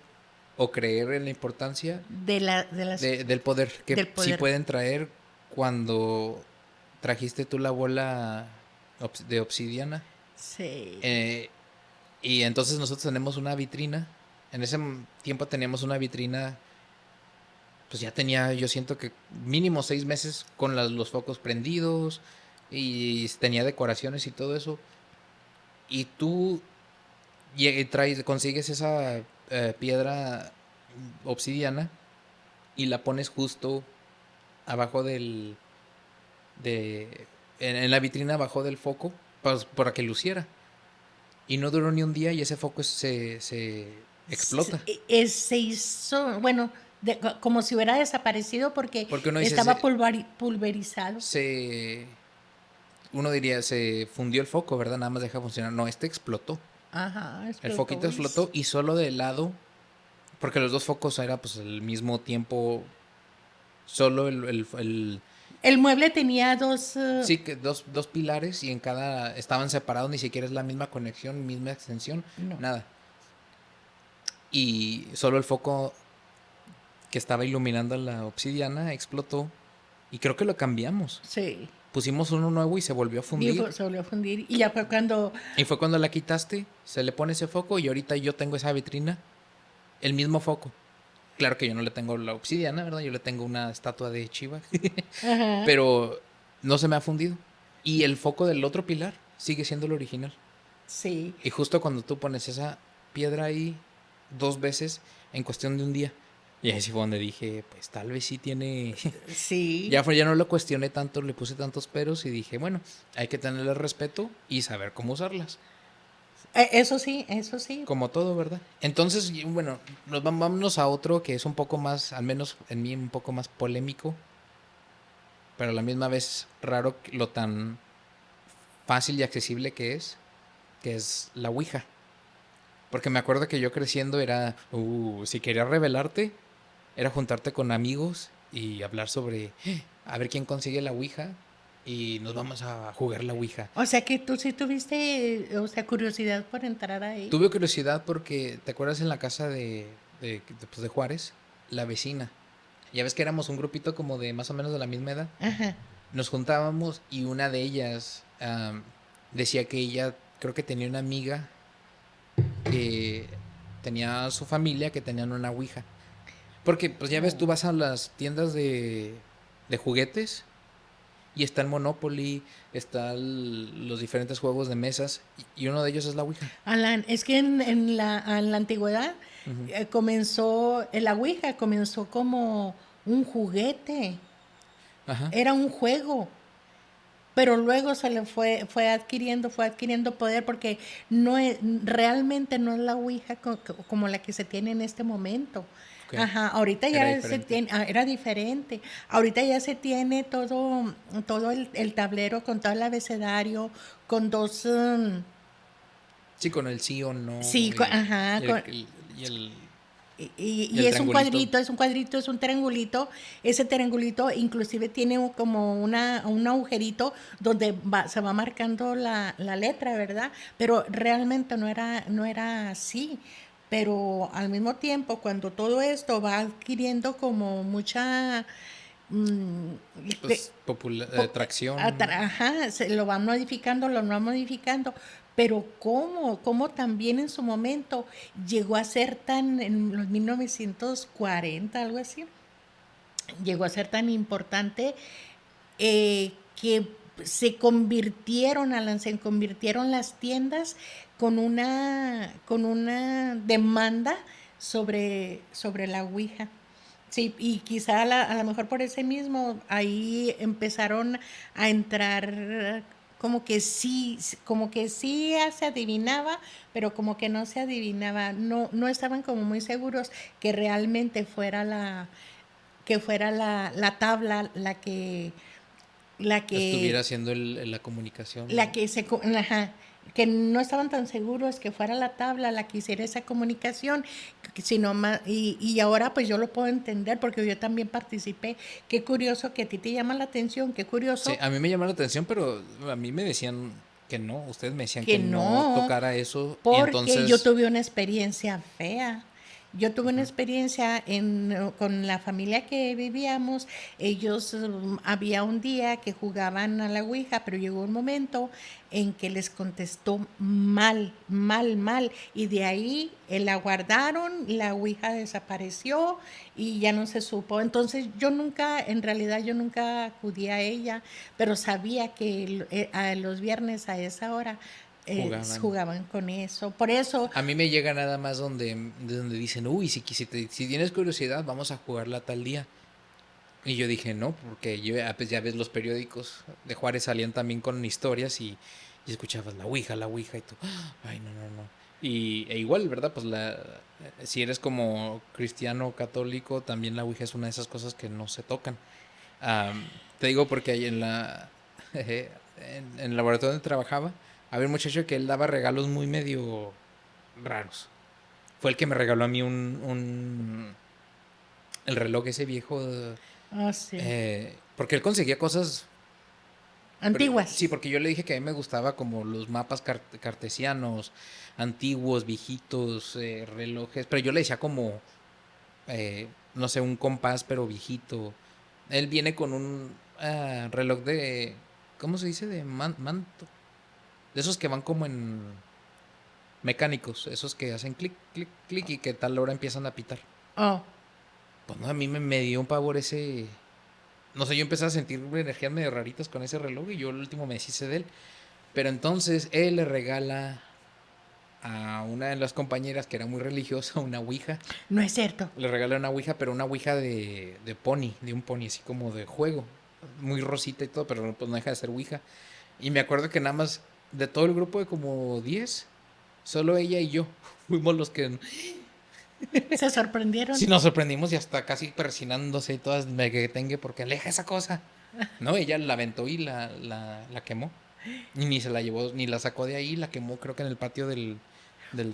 A: o creer en la importancia del poder que
B: del
A: sí
B: poder.
A: pueden traer cuando trajiste tú la bola de obsidiana.
B: Sí.
A: Eh, y entonces nosotros tenemos una vitrina. En ese tiempo teníamos una vitrina, pues ya tenía, yo siento que mínimo 6 meses con los focos prendidos y tenía decoraciones y todo eso. Y tú consigues esa piedra obsidiana y la pones justo abajo en la vitrina abajo del foco para que luciera. Y no duró ni un día y ese foco se explota.
B: Se hizo, bueno, como si hubiera desaparecido porque
A: Porque uno dice,
B: estaba pulverizado.
A: se, uno diría, se fundió el foco, ¿verdad? Nada más deja funcionar. No, este explotó.
B: Ajá,
A: El foquito
B: explotó.
A: explotó y solo de lado, porque los dos focos era pues al mismo tiempo, solo
B: El mueble tenía dos...
A: sí, que dos pilares y en cada estaban separados, ni siquiera es la misma conexión, misma extensión,
B: no,
A: nada. Y solo el foco que estaba iluminando la obsidiana explotó y creo que lo cambiamos.
B: sí.
A: Pusimos uno nuevo y se volvió a fundir.
B: Se volvió a fundir. Y ya fue cuando...
A: Y fue cuando la quitaste, se le pone ese foco y ahorita yo tengo esa vitrina, el mismo foco. Claro que yo no le tengo la obsidiana, ¿verdad? Yo le tengo una estatua de Chiva,
B: Ajá,
A: pero no se me ha fundido. Y el foco del otro pilar sigue siendo el original.
B: sí.
A: Y justo cuando tú pones esa piedra ahí 2 veces en cuestión de un día. Y ahí sí fue donde dije, pues tal vez sí tiene...
B: Sí.
A: ya no lo cuestioné tanto, le puse tantos peros y dije, bueno, hay que tenerle respeto y saber cómo usarlas.
B: Eso sí, eso sí.
A: Como todo, ¿verdad? Entonces, bueno, vámonos a otro que es un poco más, al menos en mí, un poco más polémico, pero a la misma vez raro lo tan fácil y accesible que es la Ouija. Porque me acuerdo que yo creciendo era, si querías revelarte, era juntarte con amigos y hablar sobre, a ver quién consigue la Ouija y nos vamos a jugar la Ouija.
B: O sea que tú sí tuviste, o sea, curiosidad por entrar ahí.
A: Tuve curiosidad porque, ¿te acuerdas en la casa pues, de Juárez? La vecina. Ya ves que éramos un grupito como de más o menos de la misma edad.
B: Ajá.
A: Nos juntábamos y una de ellas decía que ella, creo que tenía una amiga que tenía su familia que tenían una Ouija. Porque, pues ya ves, tú
B: Oh.
A: vas a las tiendas de juguetes y está el Monopoly, están los diferentes juegos de mesas y uno de ellos es la Ouija.
B: Alan, es que en la antigüedad
A: Ujú.
B: comenzó, la Ouija comenzó como un juguete,
A: Ajá.
B: era un juego, pero luego se le fue adquiriendo poder porque realmente no es la Ouija como la que se tiene en este momento.
A: Ok.
B: Ajá, ahorita
A: Era
B: ya se
A: diferente.
B: tiene, era diferente. Ahorita ya se tiene todo el tablero con todo el abecedario, con dos,
A: Sí, con el sí o
B: sí,
A: no
B: ajá,
A: y y el, y
B: y
A: el triangulito.
B: es un cuadrito, es un triangulito. Ese triangulito inclusive tiene como un agujerito donde se va marcando la letra, ¿verdad? Pero realmente no era así. Pero al mismo tiempo, cuando todo esto va adquiriendo como mucha mm, que-
A: Pues popular,
B: po-
A: tracción.
B: ajá, se lo van modificando, lo van modificando, pero cómo también en su momento llegó a ser tan, en los 1940, algo así, llegó a ser tan importante que se convirtieron las tiendas con una demanda sobre la Ouija. Sí, y quizá a lo mejor por ese mismo, ahí empezaron a entrar como que sí se adivinaba, pero como que no se adivinaba, no estaban como muy seguros que realmente fuera la tabla la
A: Estuviera
B: que
A: haciendo la comunicación,
B: la
A: ¿no?
B: que se ajá, que no estaban tan seguros que fuera la tabla la que hiciera esa comunicación, sino más, y ahora pues yo lo puedo entender porque yo también participé. Qué curioso que a ti te llama la atención, qué
A: Sí,
B: curioso
A: a mí me llamó la atención, pero a mí me decían que no, ustedes me decían
B: que
A: que no
B: no,
A: tocara eso y
B: porque yo
A: entonces,
B: tuve una experiencia fea. Yo tuve una experiencia con la familia que vivíamos. Ellos, había un día que jugaban a la Ouija, pero llegó un momento en que les contestó mal, mal, mal. Y de ahí la guardaron, la Ouija desapareció y ya no se supo. Entonces en realidad yo nunca acudí a ella, pero sabía que a los viernes a esa hora
A: jugaban.
B: jugaban con eso. Por eso,
A: A mí me llega nada más donde dicen, uy, si tienes curiosidad, vamos a jugarla tal día. Y yo dije, no, porque yo, pues ya ves los periódicos de Juárez salían también con historias y escuchabas la Ouija y tú, "Ah, ay, no, no, no". E igual, ¿verdad? Pues si eres como cristiano católico, también la Ouija es una de esas cosas que no se tocan. Te digo porque ahí en el laboratorio donde trabajaba, había un muchacho que él daba regalos muy medio raros. Fue el que me regaló a mí el reloj ese viejo,
B: sí,
A: porque él conseguía cosas. Sí,
B: antiguas.
A: porque yo le dije que a mí me gustaba como los mapas cartesianos, antiguos, viejitos, relojes, pero yo le decía como, no sé, un compás, pero viejito. Él viene con un reloj ¿cómo se dice? De manto. De esos que van como en mecánicos, esos que hacen clic, clic, clic y que tal hora empiezan a pitar.
B: Oh,
A: Pues no, a mí me dio un pavor ese. No sé, yo empecé a sentir energías medio raritas con ese reloj y yo el último me deshice de él. Pero entonces él le regala a una de las compañeras que era muy religiosa una ouija.
B: no es cierto.
A: Le regala una ouija, pero una ouija de pony, de un pony así como de juego. Muy rosita y todo, pero pues no deja de ser ouija. Y me acuerdo que nada más de todo el grupo de como 10 solo ella y yo fuimos los que
B: Se sorprendieron.
A: sí nos sorprendimos y hasta casi persinándose y todas me tengue porque aleja esa cosa. No, ella la aventó y la quemó. Y ni se la llevó, ni la sacó de ahí, la quemó creo que en el patio del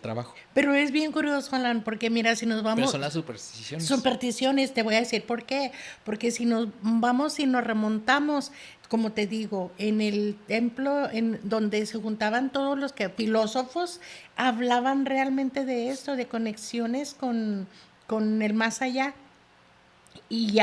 A: trabajo.
B: Pero es bien curioso, Alan, porque mira, si nos
A: Pero
B: vamos,
A: son las supersticiones.
B: supersticiones, te voy a decir por qué. Porque si nos vamos y nos remontamos, como te digo, en el templo en donde se juntaban todos los filósofos, hablaban realmente de esto, de conexiones con el más allá. Y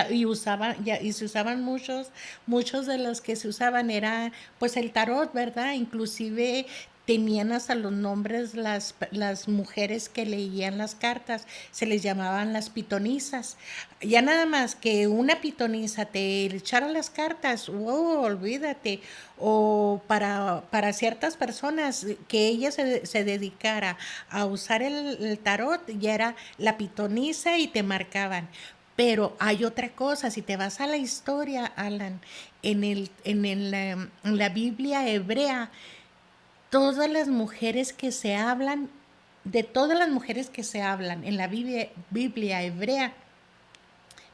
B: se usaban muchos de los que se usaban era pues el tarot, ¿verdad? Inclusive tenían hasta los nombres las mujeres que leían las cartas, se les llamaban las pitonisas. Ya nada más que una pitonisa te echara las cartas, wow, olvídate. O para ciertas personas que ella se dedicara a usar el tarot, ya era la pitonisa y te marcaban. Pero hay otra cosa, si te vas a la historia, Alan, en la Biblia hebrea, todas las mujeres que se hablan, de todas las mujeres que se hablan en la Biblia hebrea,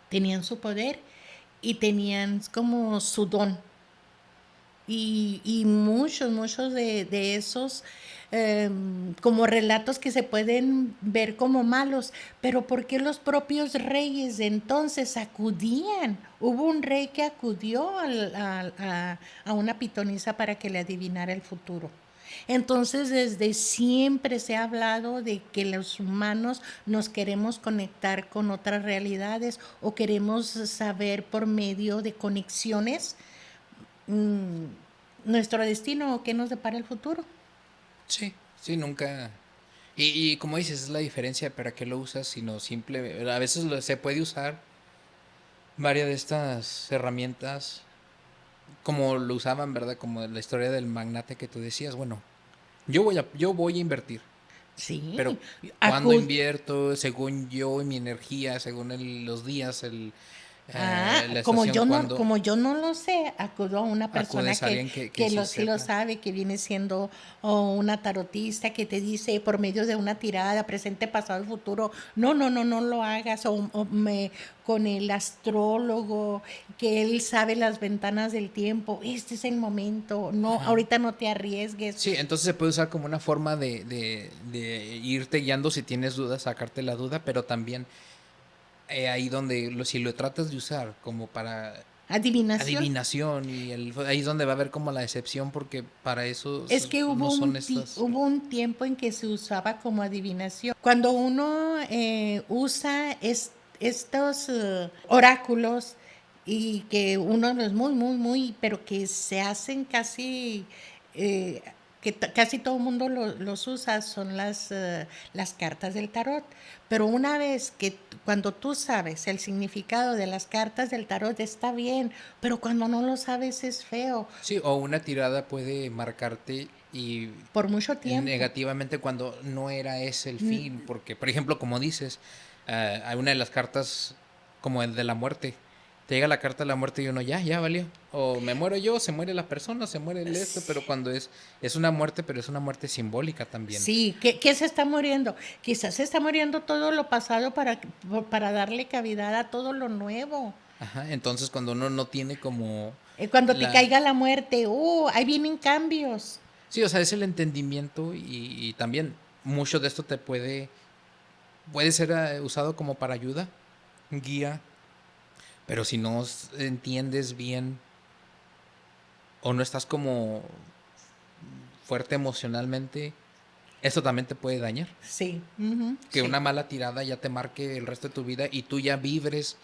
B: tenían su poder y tenían como su don. Y muchos de esos como relatos que se pueden ver como malos, pero ¿por qué los propios reyes de entonces acudían? Hubo un rey que acudió a una pitonisa para que le adivinara el futuro. Entonces, desde siempre se ha hablado de que los humanos nos queremos conectar con otras realidades o queremos saber por medio de conexiones mm, nuestro destino o qué nos depara el futuro.
A: Sí, sí, nunca. Y como dices, es la diferencia de para qué lo usas, sino simple. A veces se puede usar varias de estas herramientas como lo usaban, ¿verdad? Como la historia del magnate que tú decías. Bueno, yo voy a invertir, pero
B: Sí,
A: cuando
B: acud
A: invierto, según yo y mi energía, según los días, la estación, cuando
B: como yo no lo sé, acudo a una persona
A: acudes a alguien que
B: que
A: sí
B: sí lo
A: sepa.
B: sabe, que viene siendo una tarotista que te dice por medio de una tirada, presente, pasado y futuro, no lo hagas, con el astrólogo, que él sabe las ventanas del tiempo, este es el momento, no,
A: Ajá.
B: ahorita no te arriesgues.
A: Sí, entonces se puede usar como una forma de irte guiando si tienes dudas, sacarte la duda, pero también ahí donde si lo tratas de usar como para
B: Adivinación.
A: adivinación ahí es donde va a haber como la decepción porque para eso
B: Es que
A: no son estas.
B: hubo un tiempo en que se usaba como adivinación. Cuando uno usa estos oráculos y que uno los muy, pero que se hacen casi, eh, casi todo el mundo los usa, son las cartas del tarot. Pero una vez cuando tú sabes el significado de las cartas del tarot está bien, pero cuando no lo sabes es feo.
A: Sí, o una tirada puede marcarte y
B: Por mucho tiempo.
A: negativamente cuando no era ese el fin, porque por ejemplo, como dices, hay una de las cartas como el de la muerte. Te llega la carta de la muerte y uno ya valió. O me muero yo, se muere la persona, se muere el esto, pero cuando es una muerte, pero es una muerte simbólica también.
B: Sí, ¿qué se está muriendo? Quizás se está muriendo todo lo pasado para darle cavidad a todo lo nuevo.
A: Ajá, entonces cuando uno no tiene como
B: Cuando te
A: la.
B: caiga la muerte, ahí vienen cambios.
A: Sí, o sea, es el entendimiento y también mucho de esto puede ser usado como para ayuda, guía, pero si no entiendes bien o no estás como fuerte emocionalmente, esto también te puede dañar.
B: Sí, ujú,
A: Que
B: sí.
A: una mala tirada ya te marque el resto de tu vida y tú ya vibres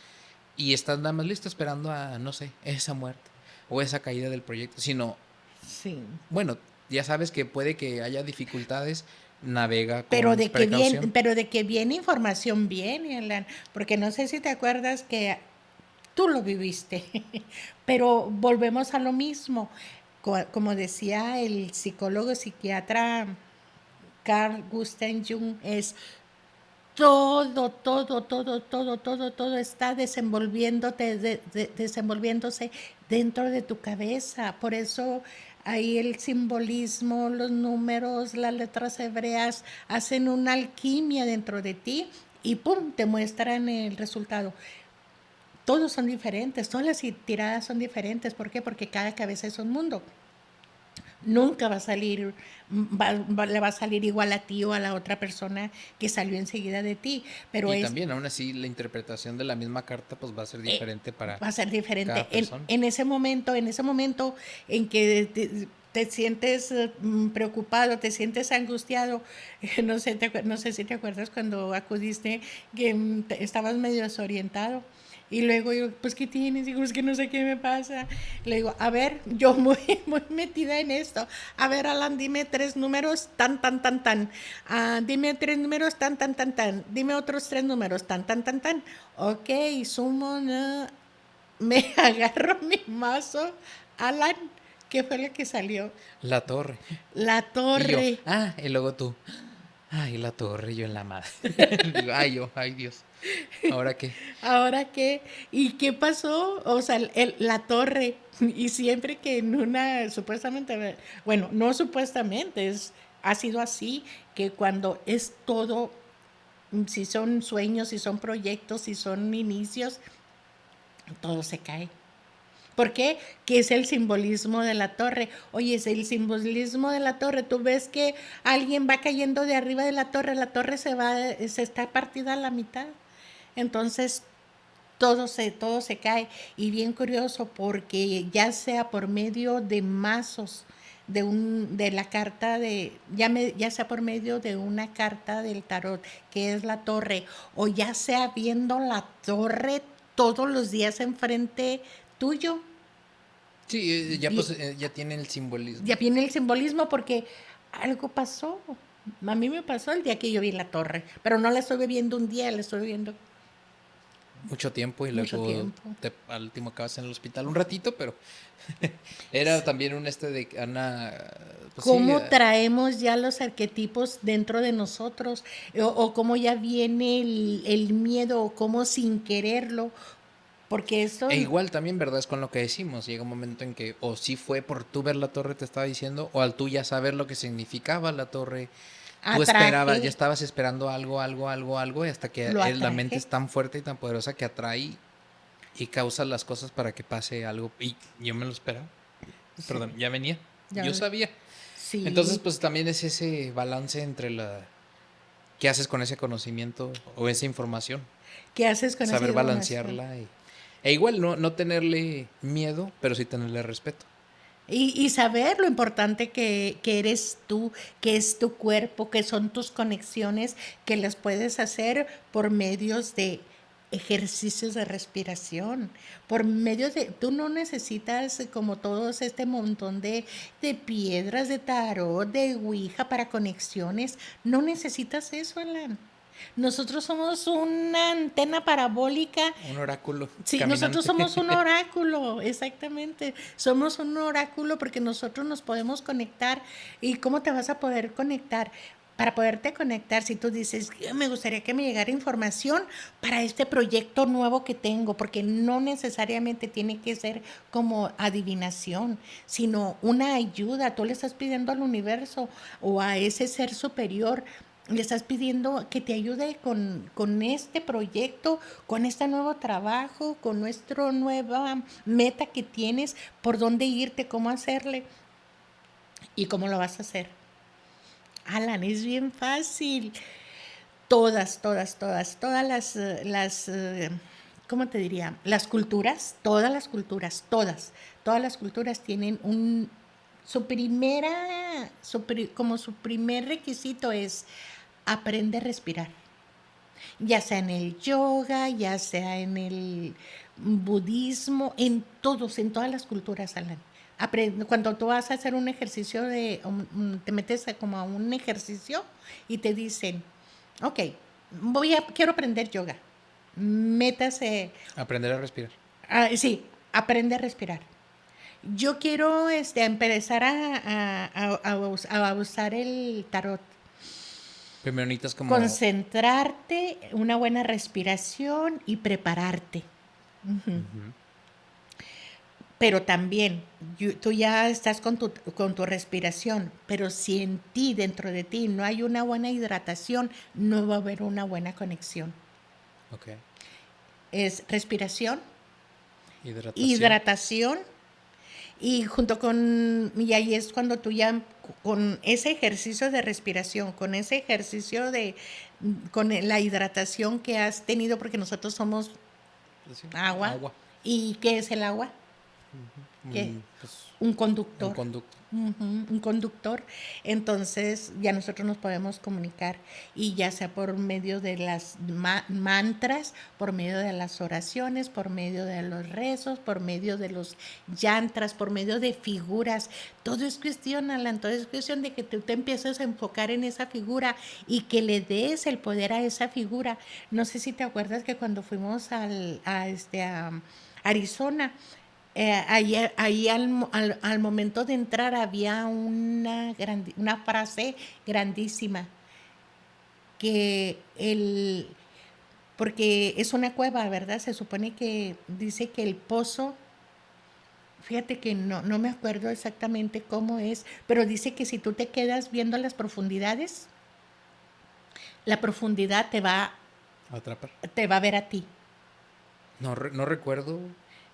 A: y estás nada más listo esperando a, no sé, esa muerte o esa caída del proyecto, sino,
B: Sí.
A: bueno, ya sabes que puede que haya dificultades, navega con precaución.
B: Pero de que viene información viene, Alan, porque no sé si te acuerdas que tú lo viviste, pero volvemos a lo mismo. Como decía el psicólogo psiquiatra Carl Gustav Jung, es todo está desenvolviéndose dentro de tu cabeza. Por eso ahí el simbolismo, los números, las letras hebreas hacen una alquimia dentro de ti y ¡pum! Te muestran el resultado. Todos son diferentes, todas las tiradas son diferentes. ¿Por qué? Porque cada cabeza es un mundo. Nunca va a salir, le va a salir igual a ti o a la otra persona que salió enseguida de ti, pero
A: Y también, aún así, la interpretación de la misma carta pues va a ser
B: eh,
A: diferente para
B: va a ser diferente.
A: cada persona.
B: En ese momento en que te sientes preocupado, te sientes angustiado, no sé si te acuerdas cuando acudiste que estabas medio desorientado. Y luego yo, pues, ¿qué tienes? Digo, es que no sé qué me pasa. Le digo, a ver, yo muy metida en esto. A ver, Alan, dime tres números, tan. Dime tres números, tan. Dime otros tres números, tan. Ok, sumo, me agarro mi mazo. Alan, ¿qué fue lo que salió?
A: La torre.
B: La
A: Y yo,
B: torre.
A: y luego tú, ay, la torre, yo en la madre. Digo, ay Dios, ¿ahora qué?
B: ¿Ahora qué? ¿Y qué pasó? O sea, la torre. Y siempre que en una, supuestamente, bueno, no supuestamente, ha sido así, que cuando es todo, si son sueños, si son proyectos, si son inicios, todo se cae. ¿Por qué? ¿Qué es el simbolismo de la torre? Oye, es el simbolismo de la torre. Tú ves que alguien va cayendo de arriba de la torre se está partida a la mitad. Entonces, todo se cae. Y bien curioso, porque ya sea por medio de mazos, de la carta ya sea por medio de una carta del tarot, que es la torre, o ya sea viendo la torre todos los días enfrente tuyo.
A: Sí, ya
B: Y
A: pues ya tiene el
B: ya
A: simbolismo.
B: viene el simbolismo porque algo pasó. A mí me pasó el día que yo vi la torre, pero no la estoy viendo un día, la estoy viendo
A: Mucho tiempo y
B: mucho
A: luego
B: tiempo.
A: al último acabas en el hospital un ratito, pero era también un de Ana, pues sí,
B: Cómo traemos ya los arquetipos dentro de nosotros, o cómo ya viene el miedo, o cómo sin quererlo, porque eso
A: e igual también, ¿verdad? Es con lo que decimos. Llega un momento en que o sí fue por tú ver la torre, te estaba diciendo, o al tú ya saber lo que significaba la torre, tú esperabas, ya
B: atraje,
A: estabas esperando algo, y hasta que
B: lo
A: la mente
B: atraje.
A: es tan fuerte y tan poderosa que atrae y causa las cosas para que pase algo. Y yo me lo esperaba.
B: Sí,
A: Perdón, ya venía. Yo
B: ya,
A: sabía. Entonces,
B: sí.
A: pues también es ese balance entre qué haces con ese conocimiento o esa información.
B: ¿Qué haces con esa
A: Saber
B: información?
A: balancearla e igual no tenerle miedo, pero sí tenerle respeto.
B: Y saber lo importante que eres tú, que es tu cuerpo, que son tus conexiones, que las puedes hacer por medios de ejercicios de respiración, por medios de, tú no necesitas como todos este montón de piedras de tarot, de ouija para conexiones, no necesitas eso, Alan. Nosotros somos una antena parabólica.
A: Un oráculo
B: Sí, nosotros
A: caminante.
B: somos un oráculo, exactamente. Somos un oráculo porque nosotros nos podemos conectar. ¿Y cómo te vas a poder conectar? Para poderte conectar, si tú dices, me gustaría que me llegara información para este proyecto nuevo que tengo, porque no necesariamente tiene que ser como adivinación, sino una ayuda. Tú le estás pidiendo al universo o a ese ser superior, le estás pidiendo que te ayude con este proyecto, con este nuevo trabajo, con nuestra nueva meta que tienes, por dónde irte, cómo hacerle y cómo lo vas a hacer. Alan, es bien fácil. Todas ¿cómo te diría? Las culturas, todas las culturas tienen como su primer requisito es aprende a respirar, ya sea en el yoga, ya sea en el budismo, en todas las culturas, Alan. Cuando tú vas a hacer un ejercicio te metes como a un ejercicio y te dicen, ok, quiero aprender yoga. Métase,
A: Aprender a respirar.
B: sí, aprende a respirar. Yo quiero empezar a usar el tarot.
A: Primero necesitas como...
B: Concentrarte, una buena respiración y prepararte.
A: Ujú.
B: Pero también tú ya estás con tu respiración, pero si en ti, dentro de ti, no hay una buena hidratación, no va a haber una buena conexión.
A: Ok.
B: Es respiración,
A: Hidratación.
B: hidratación y ahí es cuando tú ya, con ese ejercicio de respiración, con ese ejercicio con la hidratación que has tenido, porque nosotros somos
A: Sí,
B: agua.
A: agua.
B: ¿Y qué es el agua? ¿Qué?
A: Pues
B: Un
A: un
B: conductor.
A: conducto.
B: Un conductor. Entonces ya nosotros nos podemos comunicar y ya sea por medio de las mantras, por medio de las oraciones, por medio de los rezos, por medio de los yantras, por medio de figuras. Todo es cuestión, Alan, todo es cuestión de que tú te empieces a enfocar en esa figura y que le des el poder a esa figura. No sé si te acuerdas que cuando fuimos a Arizona, ahí al momento de entrar había una frase grandísima que porque es una cueva, ¿verdad? Se supone que dice que el pozo, fíjate que no me acuerdo exactamente cómo es, pero dice que si tú te quedas viendo las profundidades, la profundidad
A: Atrapar.
B: te va a ver a ti.
A: No recuerdo.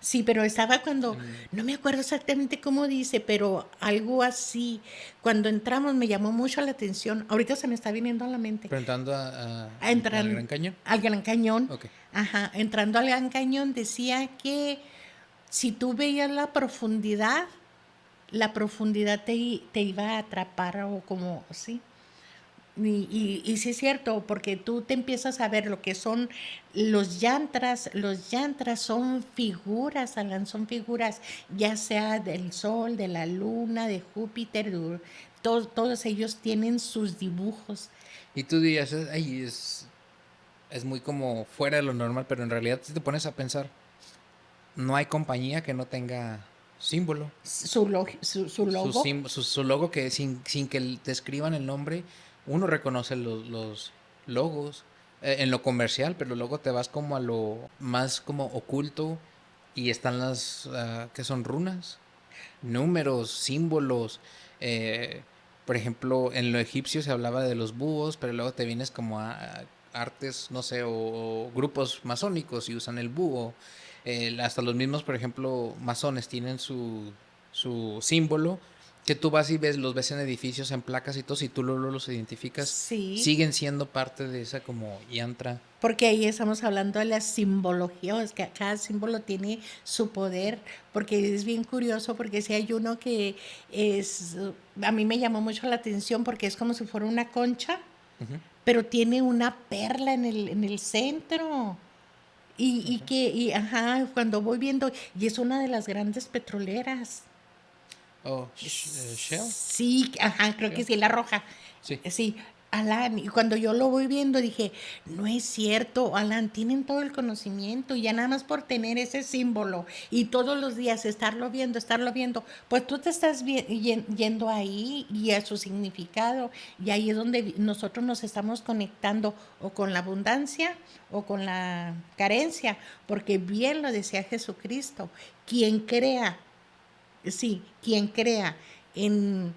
B: Sí, pero estaba cuando,
A: En-
B: no me acuerdo exactamente cómo dice, pero algo así. Cuando entramos me llamó mucho la atención. Ahorita se me está viniendo a la mente.
A: Preguntando
B: A entrar
A: al Gran Cañón.
B: al Gran Cañón.
A: Ok.
B: Ajá, entrando al Gran Cañón decía que si tú veías la profundidad te iba a atrapar o como, sí. Y sí es cierto, porque tú te empiezas a ver lo que son los yantras son figuras, Alan, son figuras, ya sea del sol, de la luna, de Júpiter, todos ellos tienen sus dibujos.
A: Y tú dirías, ay, es muy como fuera de lo normal, pero en realidad si te pones a pensar, no hay compañía que no tenga símbolo.
B: Su logo.
A: Su logo que sin que te escriban el nombre, uno reconoce los logos en lo comercial, pero luego te vas como a lo más como oculto y están las que son runas, números, símbolos. eh, por ejemplo, en lo egipcio se hablaba de los búhos, pero luego te vienes como a artes, no sé, o grupos masónicos y usan el búho. Hasta los mismos, por ejemplo, masones tienen su símbolo, que tú vas y ves, los ves en edificios, en placas y todo, si tú los identificas,
B: Sí,
A: siguen siendo parte de esa como yantra.
B: porque ahí estamos hablando de la simbología, es que cada símbolo tiene su poder, porque es bien curioso, porque si hay uno que es, a mí me llamó mucho la atención porque es como si fuera una concha,
A: Ujú.
B: pero tiene una perla en el centro. Ajá, cuando voy viendo, y es una de las grandes petroleras.
A: Oh, Shell,
B: Sí, ajá, creo que
A: Shell.
B: sí, la roja.
A: Sí.
B: Sí, Alan, y cuando yo lo voy viendo dije, no es cierto, Alan, tienen todo el conocimiento y ya nada más por tener ese símbolo y todos los días estarlo viendo, pues tú te estás yendo ahí y a su significado y ahí es donde nosotros nos estamos conectando o con la abundancia o con la carencia, porque bien lo decía Jesucristo, quien crea, sí, quien crea en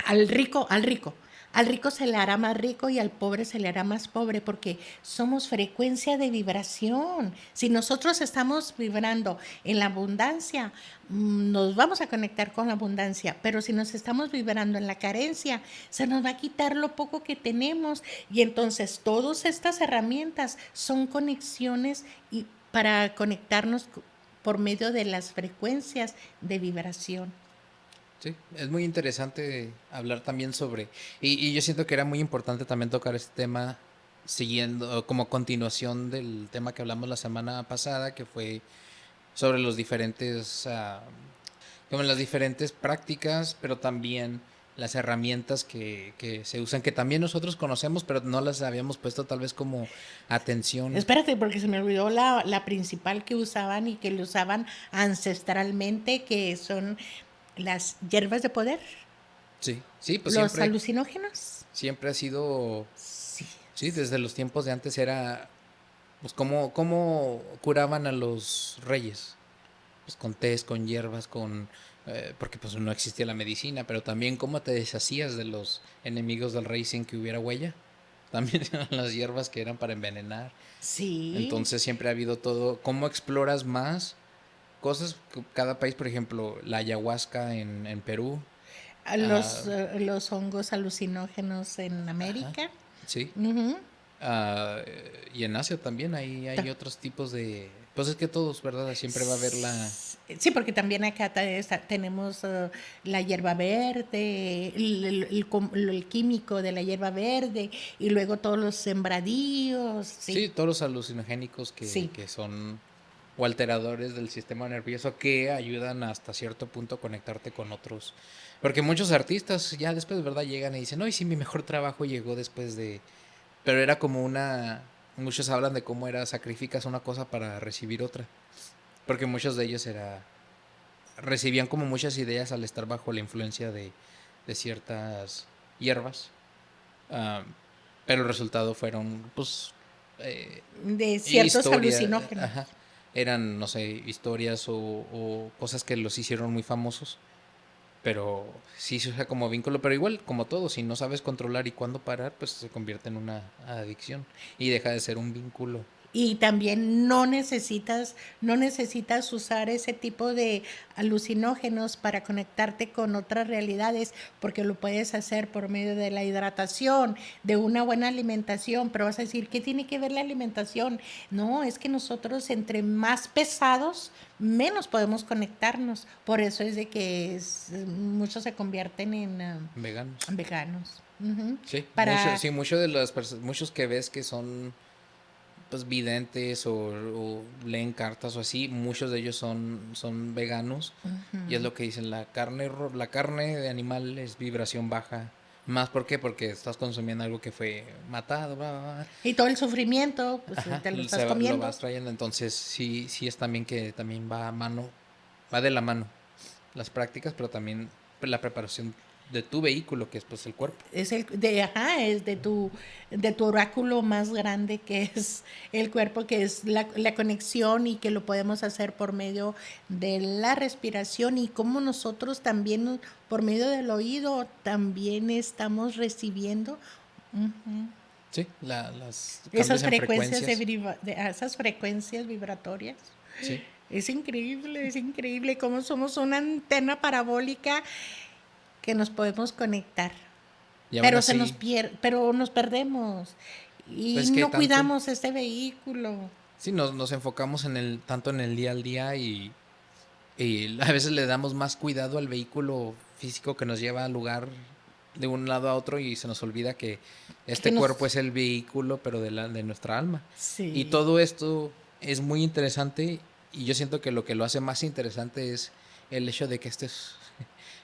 B: al rico se le hará más rico y al pobre se le hará más pobre porque somos frecuencia de vibración. Si nosotros estamos vibrando en la abundancia, nos vamos a conectar con la abundancia, pero si nos estamos vibrando en la carencia, se nos va a quitar lo poco que tenemos y entonces todas estas herramientas son conexiones y para conectarnos por medio de las frecuencias de vibración.
A: Sí, es muy interesante hablar también sobre, y yo siento que era muy importante también tocar este tema siguiendo como continuación del tema que hablamos la semana pasada, que fue sobre los diferentes, como las diferentes prácticas, pero también las herramientas que se usan, que también nosotros conocemos, pero no las habíamos puesto tal vez como atención.
B: Espérate, porque se me olvidó la principal que usaban y que lo usaban ancestralmente, que son las hierbas de poder,
A: Sí, sí, pues
B: los
A: siempre,
B: alucinógenos.
A: siempre ha sido,
B: Sí.
A: sí, desde los tiempos de antes era pues cómo curaban a los reyes, pues con tés, con hierbas, porque pues no existía la medicina, pero también cómo te deshacías de los enemigos del rey sin que hubiera huella. También eran las hierbas que eran para envenenar.
B: Sí.
A: Entonces siempre ha habido todo, cómo exploras más cosas, cada país, por ejemplo, la ayahuasca en Perú, ah,
B: Los hongos alucinógenos en
A: ajá,
B: América.
A: sí,
B: Ujú.
A: y en Asia también hay otros tipos de, pues es que todos, ¿verdad? Siempre va a haber la.
B: Sí, porque también acá tenemos la hierba verde, el químico de la hierba verde y luego todos los sembradíos, sí,
A: Sí, todos los alucinogénicos
B: sí.
A: que son o alteradores del sistema nervioso que ayudan hasta cierto punto a conectarte con otros. Porque muchos artistas ya después, ¿verdad? Llegan y dicen, no, y sí, mi mejor trabajo llegó después de. Pero era como una. Muchos hablan de cómo era sacrificas una cosa para recibir otra. Porque muchos de ellos recibían como muchas ideas al estar bajo la influencia de ciertas hierbas. ah, pero el resultado fueron, pues, eh,
B: De ciertos
A: historia,
B: alucinógenos.
A: ajá, eran, no sé, historias o cosas que los hicieron muy famosos, pero sí se usa como vínculo, pero igual, como todo, si no sabes controlar y cuándo parar, pues se convierte en una adicción y deja de ser un vínculo.
B: Y también no necesitas usar ese tipo de alucinógenos para conectarte con otras realidades, porque lo puedes hacer por medio de la hidratación, de una buena alimentación. Pero vas a decir, ¿qué tiene que ver la alimentación? No, es que nosotros entre más pesados, menos podemos conectarnos. Por eso es de que muchos se convierten en
A: Veganos.
B: veganos. Ujú.
A: Sí, muchos,
B: Para
A: sí, muchos de las muchos que ves que son pues videntes o leen cartas o así, muchos de ellos son veganos y es lo que dicen, la carne de animal es vibración baja. Más, ¿por qué? Porque estás consumiendo algo que fue matado, bla, bla, bla.
B: y todo el sufrimiento, pues
A: Ajá,
B: te lo estás
A: lo
B: comiendo.
A: vas trayendo, entonces sí, sí es también que también va a mano, va de la mano las prácticas, pero también la preparación de tu vehículo, que es pues el cuerpo.
B: Es de tu oráculo más grande, que es el cuerpo, que es la conexión, y que lo podemos hacer por medio de la respiración, y como nosotros también por medio del oído también estamos recibiendo
A: Sí, las cambios
B: esas
A: en
B: frecuencias
A: frecuencias,
B: esas frecuencias vibratorias.
A: sí.
B: Es increíble cómo somos una antena parabólica que nos podemos conectar.
A: Y aún
B: Pero
A: así,
B: pero nos perdemos y
A: pues que
B: no
A: tanto,
B: cuidamos este vehículo.
A: sí, nos enfocamos en tanto en el día al día y a veces le damos más cuidado al vehículo físico que nos lleva al lugar de un lado a otro y se nos olvida que
B: Que
A: este cuerpo
B: nos
A: es el vehículo, pero de nuestra alma. Y
B: Sí.
A: todo esto es muy interesante y yo siento que lo que lo hace más interesante es el hecho de que este es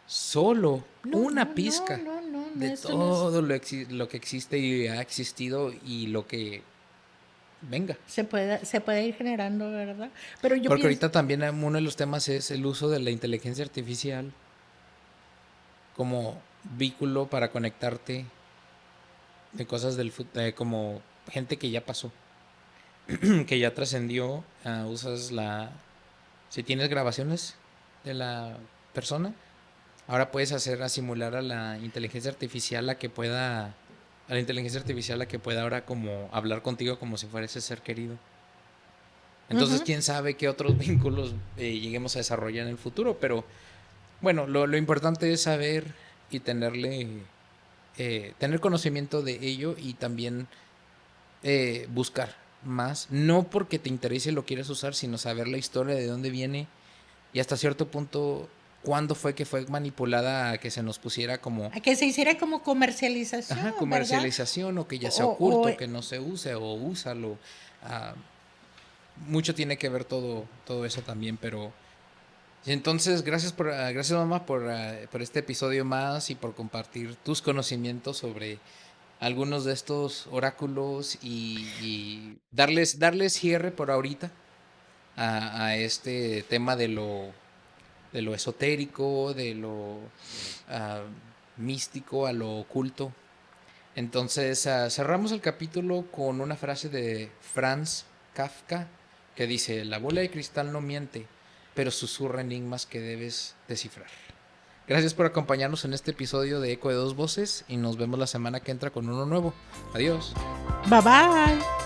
A: solo
B: No,
A: una
B: no, no,
A: pizca
B: no, no, no,
A: de
B: esto no es.
A: todo lo que existe y ha existido y lo que venga.
B: Se puede ir generando, ¿verdad? Pero yo
A: Porque
B: pienso,
A: ahorita también uno de los temas es el uso de la inteligencia artificial como vehículo para conectarte de cosas como gente que ya pasó, que ya trascendió, usas si tienes grabaciones de la persona, ahora puedes hacer a simular a la inteligencia artificial a que pueda ahora como hablar contigo como si fuera ese ser querido. Entonces,
B: ujú,
A: quién sabe qué otros vínculos lleguemos a desarrollar en el futuro, pero bueno, lo importante es saber y tener conocimiento de ello y también buscar más, no porque te interese y lo quieras usar, sino saber la historia de dónde viene y hasta cierto punto cuándo fue que fue manipulada a que se nos pusiera como
B: a que se hiciera como comercialización, ¿verdad?
A: comercialización o que ya sea
B: O, o,
A: oculto, que no se use o úsalo. Ah, mucho tiene que ver todo eso también, pero entonces gracias mamá por este episodio más y por compartir tus conocimientos sobre algunos de estos oráculos y darles cierre por ahorita a este tema de lo esotérico, de lo ah, místico, a lo oculto. Entonces cerramos el capítulo con una frase de Franz Kafka que dice, la bola de cristal no miente, pero susurra enigmas que debes descifrar. Gracias por acompañarnos en este episodio de Eco de Dos Voces y nos vemos la semana que entra con uno nuevo. Adiós.
B: bye bye.